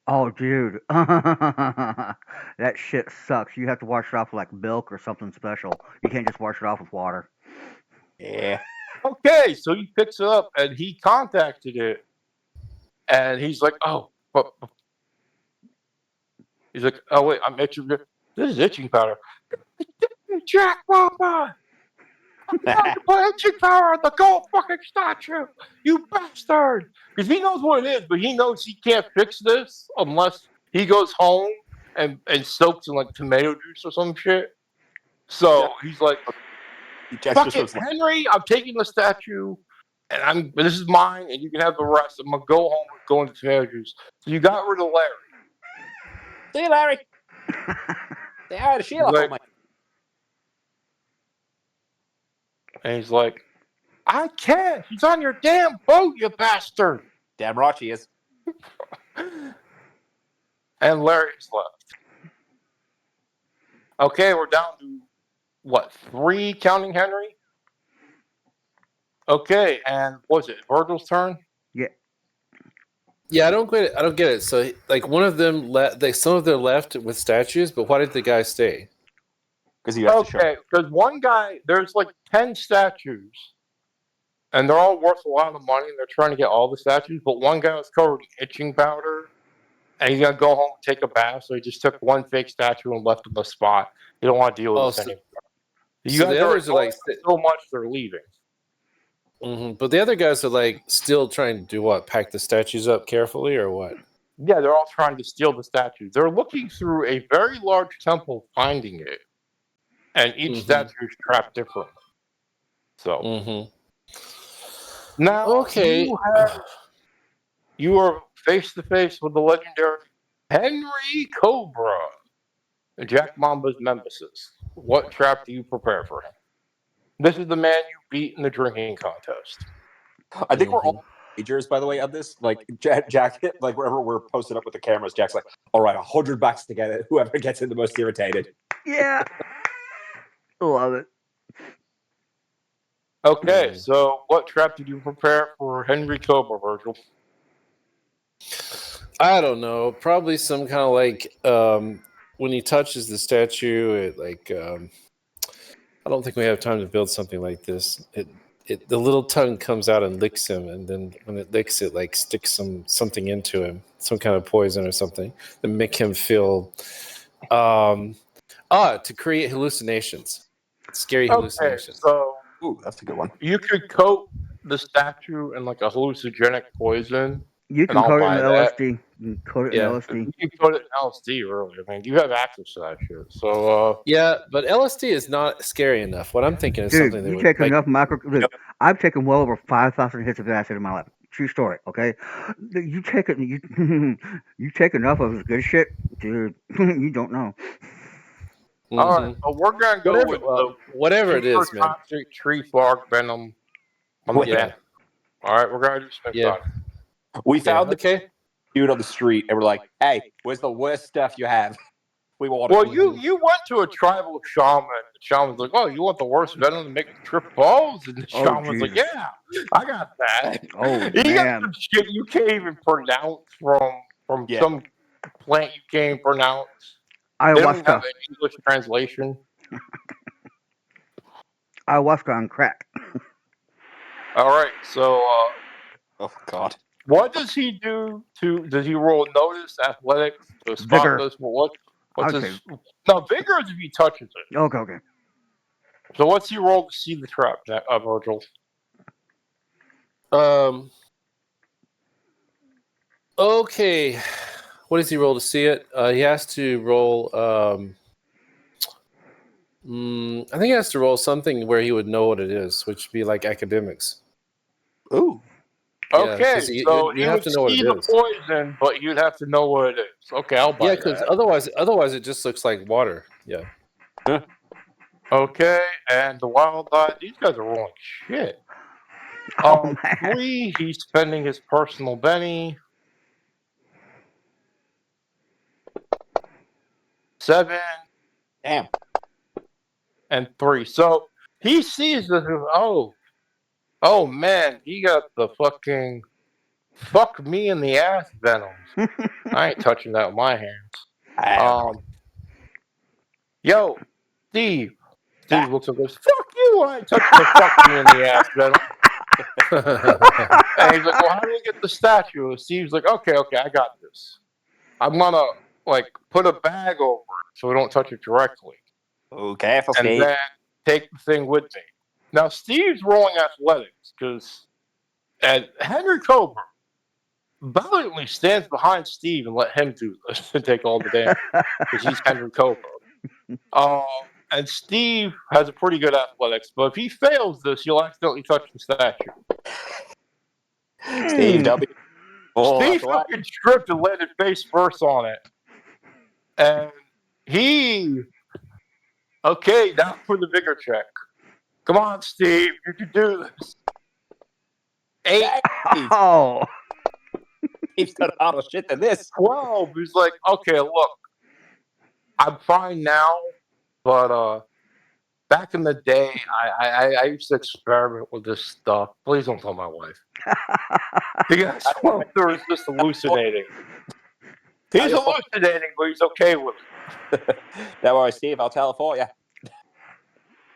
Oh, dude, that shit sucks. You have to wash it off with like milk or something special. You can't just wash it off with water. Yeah. Okay, so he picks it up and he contacted it, and he's like, "Oh, but He's like, oh wait, I'm itching. This is itching powder. Jack Mama! I'm going to put itching powder on the gold fucking statue! You bastard! Because he knows what it is, but he knows he can't fix this unless he goes home and soaks in like tomato juice or some shit. So he's like, Jack's fuck just it, sort of like, Henry, I'm taking the statue and this is mine and you can have the rest. I'm gonna go home and go into tomato juice. So you got rid of Larry. see you, Larry. Say hi to Sheila Like- for me. And he's like, I can't. He's on your damn boat, you bastard. Damn right she is. And Larry's left. Okay, we're down to what, 3 counting Henry? Okay, and was it Virgil's turn? Yeah, I don't get it. I don't get it. So, like, one of them left. Like, some of them left with statues, but why did the guy stay? Because you have to show. Okay, because one guy, there's like 10 statues, and they're all worth a lot of money, and they're trying to get all the statues, but one guy was covered in itching powder, and he's gonna go home and take a bath, so he just took one fake statue and left on the spot. You don't want to deal with Oh, this so- anymore. You so guys the others are like, so much they're leaving. but the other guys are like still trying to do what? Pack the statues up carefully, or what? Yeah, they're all trying to steal the statues. They're looking through a very large temple, finding it, and each Mhm. statue is trapped differently. So Mm-hmm. now, Okay. you are face to face with the legendary Henry Cobra, Jack Mamba's nemesis. What trap do you prepare for him? This is the man you beat in the drinking contest. I think we're all majors, by the way, of this. Like Jack, like wherever we're posted up with the cameras, Jack's like, all right, $100 to get it. Whoever gets in the most irritated. Yeah. Love it. Okay, so what trap did you prepare for Henry Cobra, Virgil? I don't know. Probably some kind of like when he touches the statue, it like I don't think we have time to build something like this. The little tongue comes out and licks him, and then when it licks, it like sticks something into him, some kind of poison or something that make him feel to create hallucinations, scary hallucinations. So Ooh, that's a good one. you could coat the statue in like a hallucinogenic poison. You And can I'll coat it buy in that. LSD. You can coat it Yeah. in LSD. You can put it in LSD, really. I mean, you have access to that shit. So, Yeah, but LSD is not scary enough. What I'm thinking is Dude, something that you would take like, enough micro. Look, I've taken well over 5,000 hits of acid in my life. True story. Okay, you take it. You take enough of this good shit, dude. You don't know. all right, but we're gonna go Whatever, with well, whatever it super is, man. toxic tree bark venom on the Yeah. venom. All right, we're gonna do some Yeah. We Yeah, found the okay. dude on the street, and we're like, hey, where's the worst stuff you have? We want Well, it. you went to a tribal shaman. The shaman's like, "Oh, you want the worst venom to make you trip balls?" And the Oh, shaman's like, Jesus. "Yeah, I got that." Oh, You got man. some shit you can't even pronounce from Yeah. some plant you can't even pronounce. They don't even have Ayahuasca. an English translation. Ayahuasca on crack. All right, so Oh God. what does he do to? Does he roll notice, athletics to spot Vigor. this? What's I'd his? No, vigor is if he touches it. Okay. So what's he roll to see the trap, Virgil? Okay. What does he roll to see it? He has to roll. I think he has to roll something where he would know what it is, which would be like academics. Ooh. Yeah, Okay, 'cause you so have you would to know what see it the is. poison, but you'd have to know what it is. Okay, I'll buy Yeah, because that. otherwise it just looks like water. Yeah. Okay, and the wild eye. These guys are rolling shit. Oh, man. 3, he's spending his personal Benny. 7 Damn. and 3. So he sees this. Oh man, he got the fucking fuck me in the ass venoms. I ain't touching that with my hands. Yo, Steve. Steve looks at this. Fuck you! I ain't touching the fuck me in the ass venom. And he's like, well, how do we get the statue? And Steve's like, okay, I got this. I'm gonna put a bag over it so we don't touch it directly, Oh, careful, and Steve. then take the thing with me. Now Steve's rolling athletics because, and Henry Cobra valiantly stands behind Steve and let him do this and take all the damage because he's Henry Cobra. And Steve has a pretty good athletics, but if he fails this, he'll accidentally touch the statue. Steve W. Oh, Steve that's a lot. fucking tripped and landed face first on it. And okay, now for the bigger check. Come on, Steve, you can do this. 8, Steve. Oh. Steve's done harder shit than this. 12. He's like, okay, look, I'm fine now, but back in the day, I used to experiment with this stuff. Please don't tell my wife. He got 12 through is just hallucinating. He's hallucinating, but he's okay with it. Don't worry, Steve. I'll tell her for you.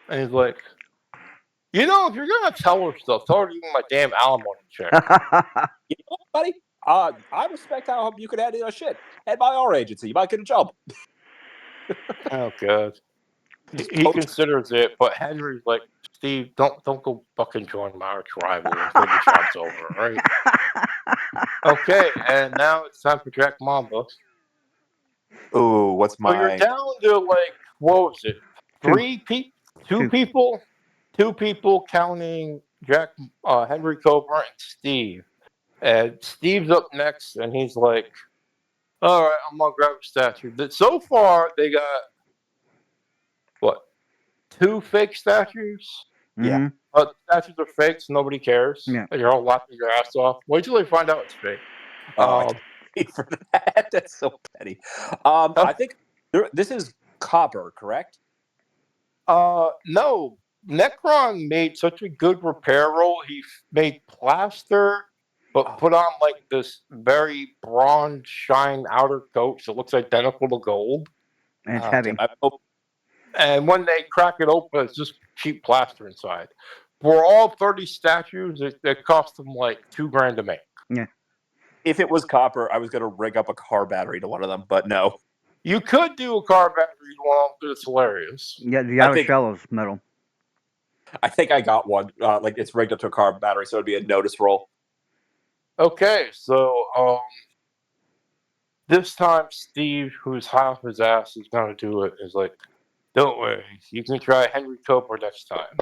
And he's like, if you're gonna tell her stuff, tell her to give me my damn alimony check. You know what, buddy? I respect how you can handle your shit. Head by our agency. You might get a job. Oh god. He considers it, but Henry's like, Steve, don't go fucking join my arch rival until the job's over, right? Okay, and now it's time for Jack Mamba. Ooh, what's So you're down to what was it? Two people? Two people counting Jack, Henry Cobra and Steve. And Steve's up next, and he's like, all right, I'm going to grab a statue. So far, they got, 2 fake statues? Yeah. But statues are fake, so nobody cares. Yeah. You're all laughing your ass off. Wait till they find out it's fake. For that, that's so petty. I think this is Copper, correct? No. Necron made such a good repair roll. He made plaster, but put on this very bronze shine outer coat, so it looks identical to gold. And it's heavy. And when they crack it open, it's just cheap plaster inside. For all 30 statues, it cost them $2,000 to make. Yeah. If it was Copper, I was going to rig up a car battery to one of them, but no. You could do a car battery one, but it's hilarious. Yeah, the outer shell is metal. I think I got one. It's rigged up to a car battery, so it'd be a notice roll. Okay, so this time Steve, who's high off his ass, is gonna do it. Is like, don't worry, you can try Henry Cobra next time.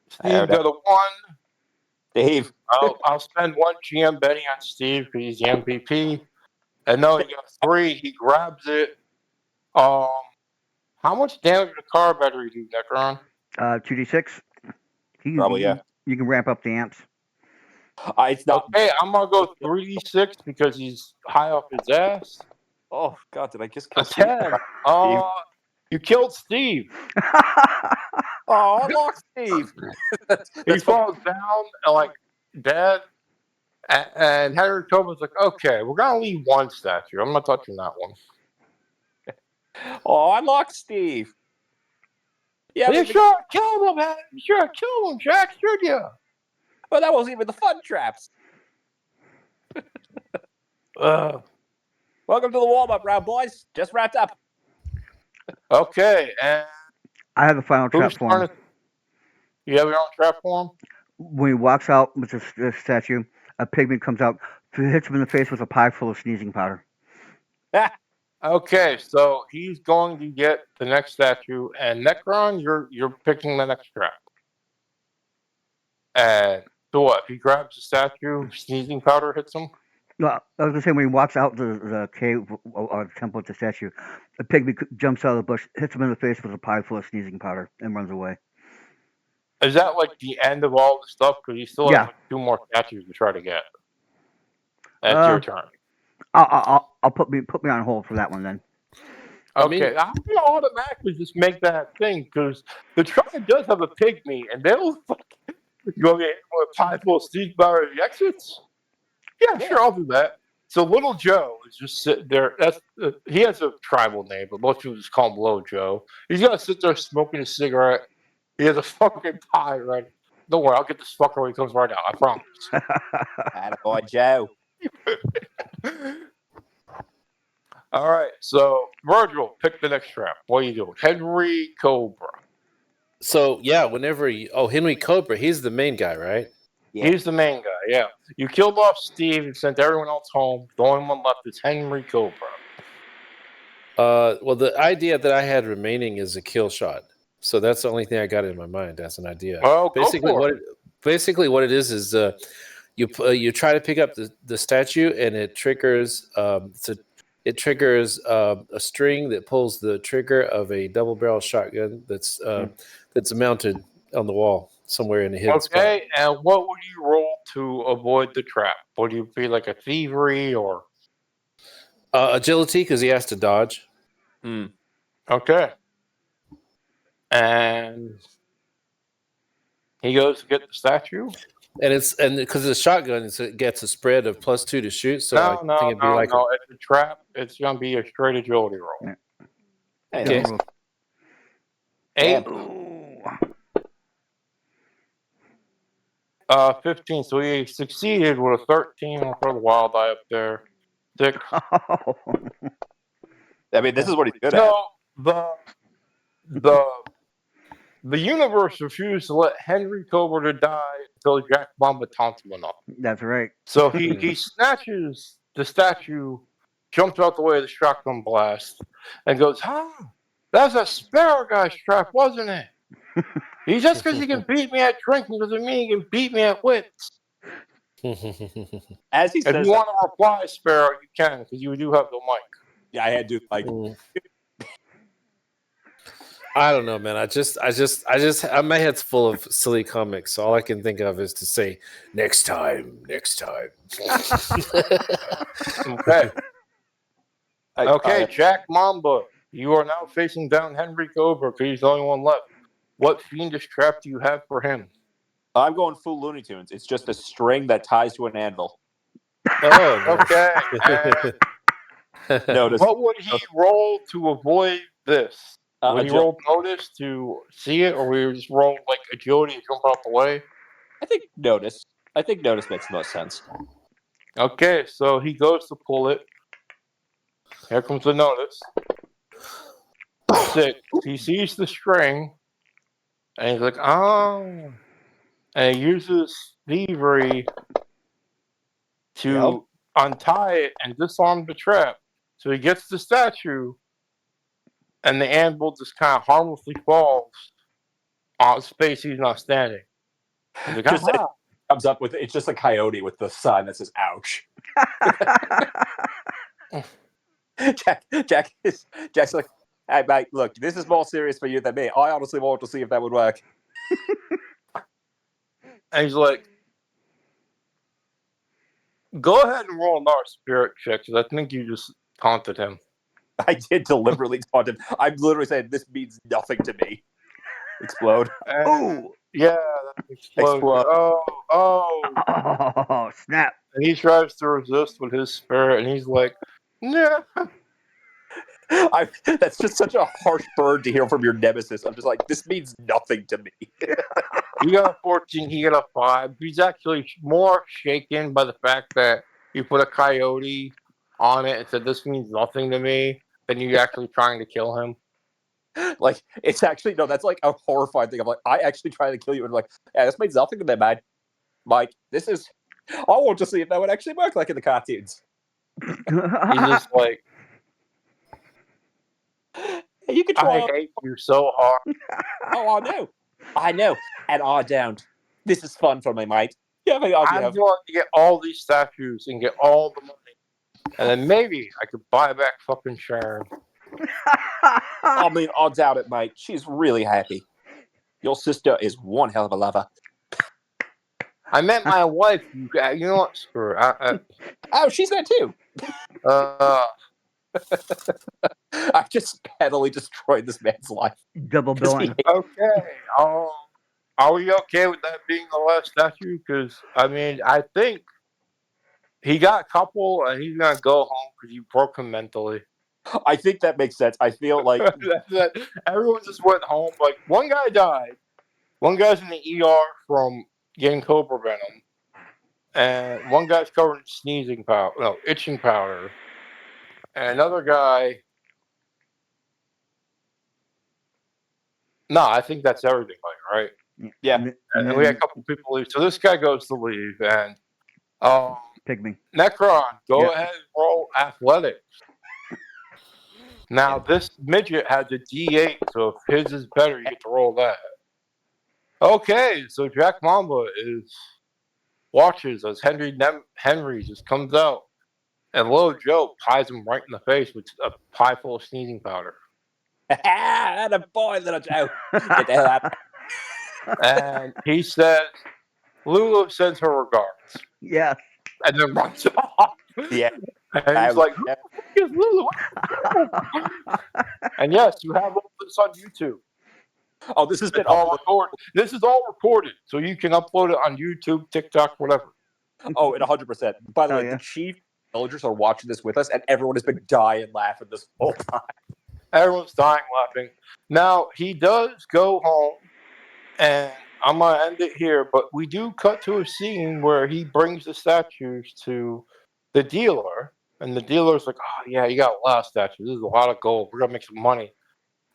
Steve got a 1. Steve. I'll spend 1 GM betting on Steve because he's the MVP. And no, he got 3. He grabs it. How much damage did a car battery do, Necron? 2d6. Probably, yeah. You can ramp up the amps. It's not. Okay, I'm gonna go 3d6 because he's high off his ass. Oh God, did I just kill a 10? You killed Steve. Oh, I lost Steve. He falls down dead. And Henry Cobra's like, okay, we're gonna leave 1 statue. I'm not touching that one. Oh, I locked Steve. Yeah, you sure killed him, man. You sure killed him, Jack, should you? Well, that wasn't even the fun traps. Welcome to the warm-up round, boys. Just wrapped up. Okay, and I have the final trap for him. You have your own trap for him? When he walks out with the statue, a pigment comes out, hits him in the face with a pie full of sneezing powder. Okay, so he's going to get the next statue, and Necron, you're picking the next trap. And so what? If he grabs the statue, sneezing powder hits him? No, I was gonna say when he walks out the cave or the temple with the statue, a pygmy jumps out of the bush, hits him in the face with a pie full of sneezing powder, and runs away. Is that the end of all the stuff? Because you still have 2 more statues to try to get. That's your turn. I'll put me on hold for that one then. Okay, I'm gonna automatically just make that thing because the tribe does have a pygmy, and they'll go get with a pie full of sneezing powder at the exits. Yeah, sure, I'll do that. So Little Joe is just sitting there. He has a tribal name, but most people just call him Little Joe. He's gonna sit there smoking a cigarette. He has a fucking pie right. Don't worry, I'll get this fucker when he comes right out. I promise. Attaboy Joe. All right, so Virgil, pick the next trap. What are you doing? Henry Cobra. So yeah, whenever Henry Cobra, he's the main guy, right? Yeah. He's the main guy. Yeah, you killed off Steve and sent everyone else home. The only one left is Henry Cobra. Well, the idea that I had remaining is a kill shot. So that's the only thing I got in my mind as an idea. Well, go Basically, for what it is you try to pick up the statue and it triggers a string that pulls the trigger of a double barrel shotgun that's mounted on the wall somewhere in a hidden spot. Okay, and what would you roll to avoid the trap? Would you be like a thievery or? Agility, because he has to dodge. Okay. And he goes to get the statue? And because it's a shotgun, it gets a spread of +2 to shoot. So I think it'd be like no. It's a trap. It's going to be a straight agility roll. Okay. Double. 8, Ooh. 15. So he succeeded with a 13. I'll throw the wild eye up there. 6. Oh. I mean, this is what he's good at. So the universe refused to let Henry Cobra die until Jack Bomba taunts him enough. That's right. So he snatches the statue, jumps out the way of the shotgun blast, and goes, that's a Sparrow guy's trap, wasn't it? He's just because he can beat me at drinking doesn't mean he can beat me at wits. As he If says, you want to reply, Sparrow, you can, because you do have the mic. yeah, I had to like. I don't know, man. My head's full of silly comics. So all I can think of is to say, next time. Okay. I- Jack Mamba, you are now facing down Henry Cobra because he's the only one left. What fiendish trap do you have for him? I'm going full Looney Tunes. It's just a string that ties to an anvil. Oh, Okay. Notice. What would he roll to avoid this? Would he Agil- roll notice to see it, or would he just roll like agility and jump out the way? I think notice. I think notice makes the most sense. Okay, so he goes to pull it. Here comes the notice. 6. He sees the string, and he's like, oh. And he uses thievery to untie it and disarm the trap. So he gets the statue, and the anvil just kind of harmlessly falls on space he's not standing. He's like, Just comes up with it's just a coyote with the sign that says "ouch." Jack's like, hey mate, look, this is more serious for you than me. I honestly wanted to see if that would work. and he's like, go ahead and roll another spirit check, because I think you just taunted him. I did deliberately taunt him. I'm literally saying this means nothing to me. Explode. Ooh. Yeah, that exploded. Explode. Oh, snap. And he tries to resist with his spirit, and he's like, nah. That's just such a harsh burn to hear from your nemesis. I'm just like, this means nothing to me. You got a 14, he got a 5. He's actually more shaken by the fact that you put a coyote on it and said, this means nothing to me, than you actually trying to kill him. Like, it's actually, no, that's like a horrifying thing. I'm like, I actually tried to kill you. And like, yeah, this means nothing to me, man. Mike, this is, I want to see if that would actually work like in the cartoons. He's just like, You can I try. hate you so hard. Oh, I know, and I don't. This is fun for me, mate. You have any idea? I'm going to get all these statues and get all the money. And then maybe I could buy back fucking Sharon. I mean, I doubt it, mate. She's really happy. Your sister is one hell of a lover. I met my wife. You know what? Screw her. Oh, she's there too. I've just pettily destroyed this man's life. Double billing. Okay. Are we okay with that being the last statue? Because, I mean, I think he got a couple and he's going to go home because you broke him mentally. I think that makes sense. I feel like everyone just went home. Like, one guy died. One guy's in the ER from getting Cobra venom. And one guy's covered in itching powder. and another guy. No, I think that's everything, right? Yeah. And And we had a then couple people leave. So this guy goes to leave, and Pygmy. Necron, go Yep. ahead and roll athletics. Now this midget has a D8, so if his is better, you get to roll that. Okay, so Jack Mamba watches as Henry just comes out, and Little Joe pies him right in the face with a pie full of sneezing powder. And a boy, little Joe. Get the hell out. And he says, Lulu sends her regards, Yes. and then runs off. Yeah. And he's like, who the fuck is Lulu? And yes, you have all this on YouTube. Oh, this has been It's all uploaded. recorded. This is all recorded, so you can upload it on YouTube, TikTok, whatever. Oh, and 100%. By the Oh, way, yeah. the chief villagers are watching this with us, and everyone has been dying laughing this whole time. Everyone's dying laughing. Now, he does go home, and I'm going to end it here, but we do cut to a scene where he brings the statues to the dealer, and the dealer's like, oh, yeah, you got a lot of statues. This is a lot of gold. We're going to make some money.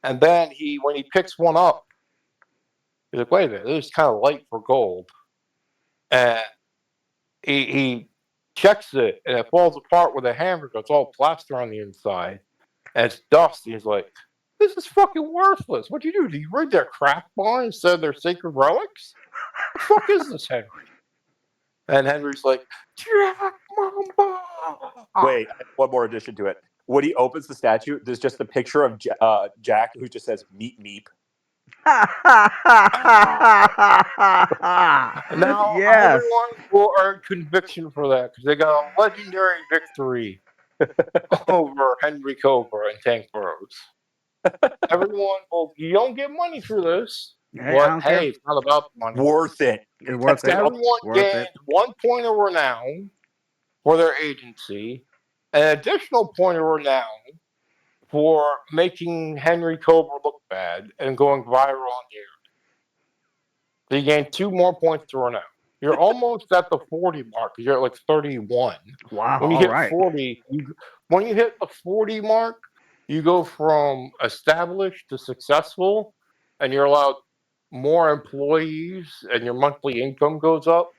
And then when he picks one up, he's like, wait a minute, this is kind of light for gold. And he checks it, and it falls apart with a hammer. It's all plaster on the inside, and it's dust. He's like, this is fucking worthless. What'd you do? Did you raid their craft bar instead of their sacred relics? What the fuck is this, Henry? And Henry's like, Jack Mamba. Wait, I have one more addition to it. When he opens the statue, there's just a picture of Jack who just says "meep meep." Now Yes. everyone will earn conviction for that because they got a legendary victory over Henry Cobra and Tank Bros. Everyone, well, you don't get money for this, Hey, I but don't care. hey, it's not about the money. Worth it. It's worth it. Everyone Worth gains it. 1 point of renown for their agency, an additional point of renown for making Henry Cobra look bad and going viral on the air. So you gain 2 more points to renown. You're almost at the 40 mark. You're at like 31. Wow. When you All hit right. 40, when you hit the 40 mark, you go from established to successful, and you're allowed more employees, and your monthly income goes up.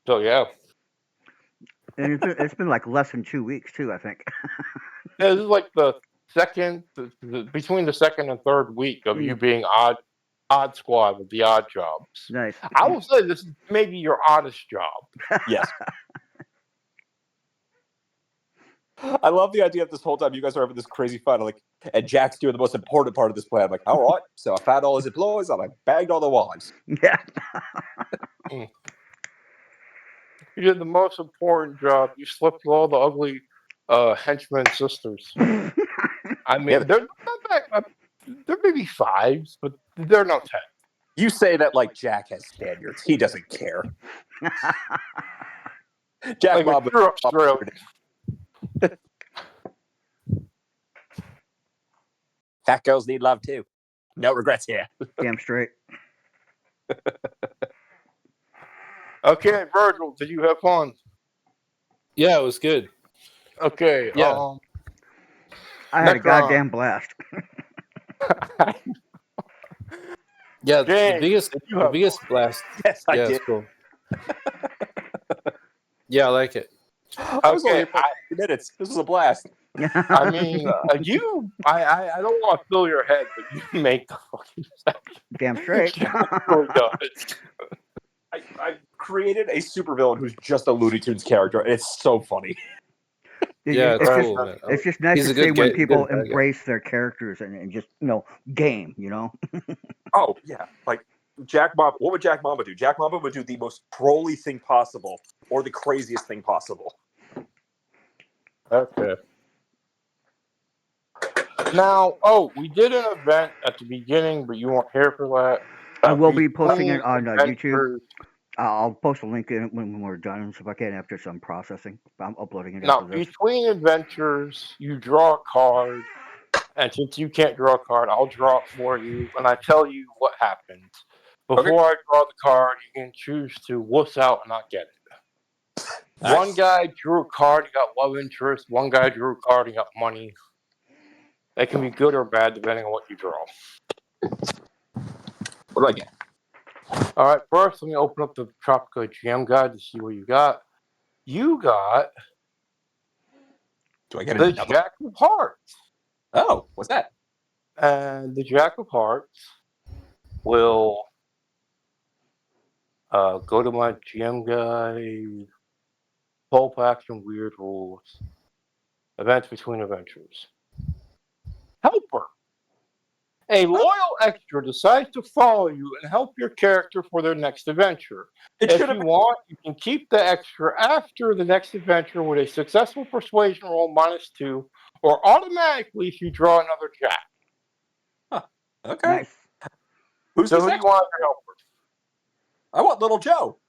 So yeah, And it's been like less than 2 weeks too, I think. yeah, this is like the second, between the second and third week of you being odd squad with the odd jobs. Nice. I will say this is maybe your oddest job. Yes. I love the idea of this whole time you guys are having this crazy fun. Like, and Jack's doing the most important part of this plan. I'm like, all right, so I found all his employees and I bagged all the wives. Yeah. You did the most important job. You slept with all the ugly henchman sisters. I mean, Yeah, they're not that. They're maybe 5s, but they're no 10. You say that like Jack has standards. He doesn't care. Jack Like Bob. a true Australian. Fat girls need love too. No regrets here. Damn straight. Okay, Virgil, did you have fun? Yeah, it was good. Okay. Yeah. I had a Necron. goddamn blast. Yeah, James, the you have biggest blast. Yes, I Yeah, did. it's cool. Yeah, I like it. I was only Okay, here for 2 minutes. This was a blast. I mean, I don't want to fill your head, but you make the fucking Damn straight. really does. I created a supervillain who's just a Looney Tunes character, and it's so funny. Yeah, it's it's cool, just, man. it's just nice He's to a see good when guy- people good bad guy. embrace their characters and just game. Oh yeah, like Jack Mamba. What would Jack Mamba do? Jack Mamba would do the most trolly thing possible, or the craziest thing possible. Okay. Now, we did an event at the beginning, but you weren't here for that. I will be posting Between it on YouTube. adventures- I'll post a link in it when we're done, and so if I can after some processing. I'm uploading it Now, after this. between adventures, you draw a card, and since you can't draw a card, I'll draw it for you, and I tell you what happens. Before I draw the card, you can choose to wuss out and not get it. One Nice. guy drew a card, he got love interest. One guy drew a card, he got money. That can be good or bad depending on what you draw. What do I get? All right, first let me open up the Tropica GM guide to see what you got. You got Do I get the another? Jack of Hearts. Oh, what's that? And the Jack of Hearts will go to my GM guide, pulp action, weird rules, events between adventures. Helper. A loyal extra decides to follow you and help your character for their next adventure. It If should you have. want, you can keep the extra after the next adventure with a successful persuasion roll -2, or automatically if you draw another Jack. Okay. Nice. Who's So this who do you extra? want as your helper? I want Little Joe.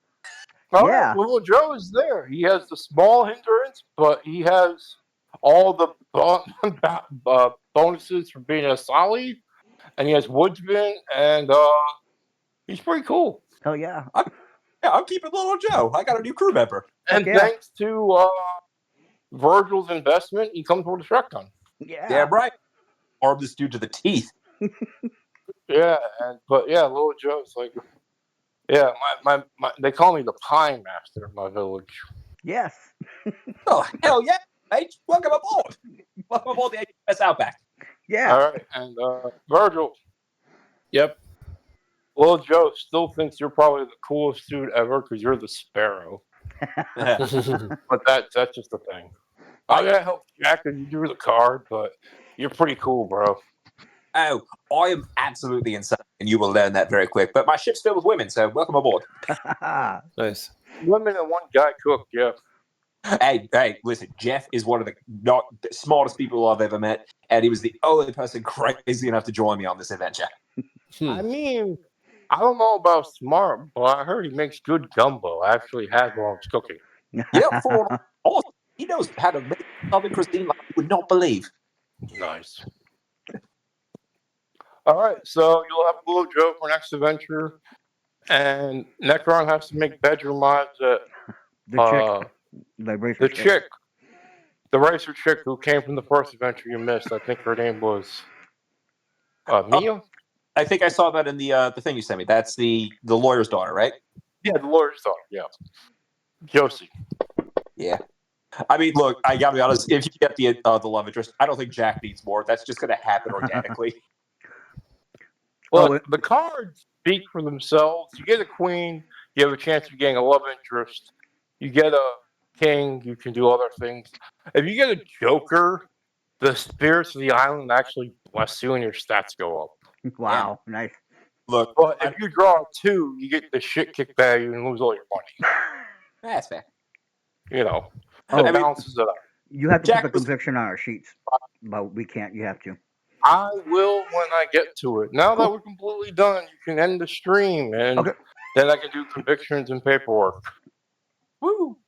All Yeah. right, Little Joe is there. He has the small hindrance, but he has all the bonuses from being a Solly, and he has Woodsman, and he's pretty cool. Hell yeah. Yeah, I'm keeping Little Joe. I got a new crew member. And yeah. thanks to Virgil's investment, he comes with a shotgun. Yeah. Damn right. Arm this dude to the teeth. Yeah, but Little Joe's like, yeah, my they call me the Pie Master in my village. Yes. Oh, hell yeah, mate. Welcome aboard. Welcome aboard the HMS Outback. Yeah. All right, and Virgil, Yep. Little Joe still thinks you're probably the coolest dude ever because you're the Sparrow. But that's just the thing. I gotta help Jack and you drew the card, but you're pretty cool, bro. Oh, I am absolutely insane, and you will learn that very quick. But my ship's filled with women, so welcome aboard. Nice. Women and one guy cook, yeah. Hey, listen, Jeff is one of the smartest people I've ever met, and he was the only person crazy enough to join me on this adventure. I mean, I don't know about smart, but I heard he makes good gumbo. I actually had while I was cooking. You know, for awesome. He knows how to make Southern cuisine like you would not believe. Nice. All right, so you'll have Little Joe for next adventure, and Necron has to make bedroom mods that the chick. The racer chick who came from the first adventure you missed. I think her name was Mia. I think I saw that in the thing you sent me. That's the lawyer's daughter, right? Yeah, the lawyer's daughter. Yeah, Josie. Yeah. I mean, look, I gotta be honest. If you get the love interest, I don't think Jack needs more. That's just gonna happen organically. Look, the cards speak for themselves. You get a queen, you have a chance of getting a love interest. You get a king, you can do other things. If you get a joker, the spirits of the island actually bless you and your stats go up. Wow, nice. Look, But if you draw a 2, you get the shit kicked out of you and lose all your money. that's fair. You know, Oh, it balances it out. You have to Jack put the was- conviction on our sheets, but we can't. You have to. I will when I get to it. Now that we're completely done, you can end the stream, and Okay. then I can do convictions and paperwork. Woo!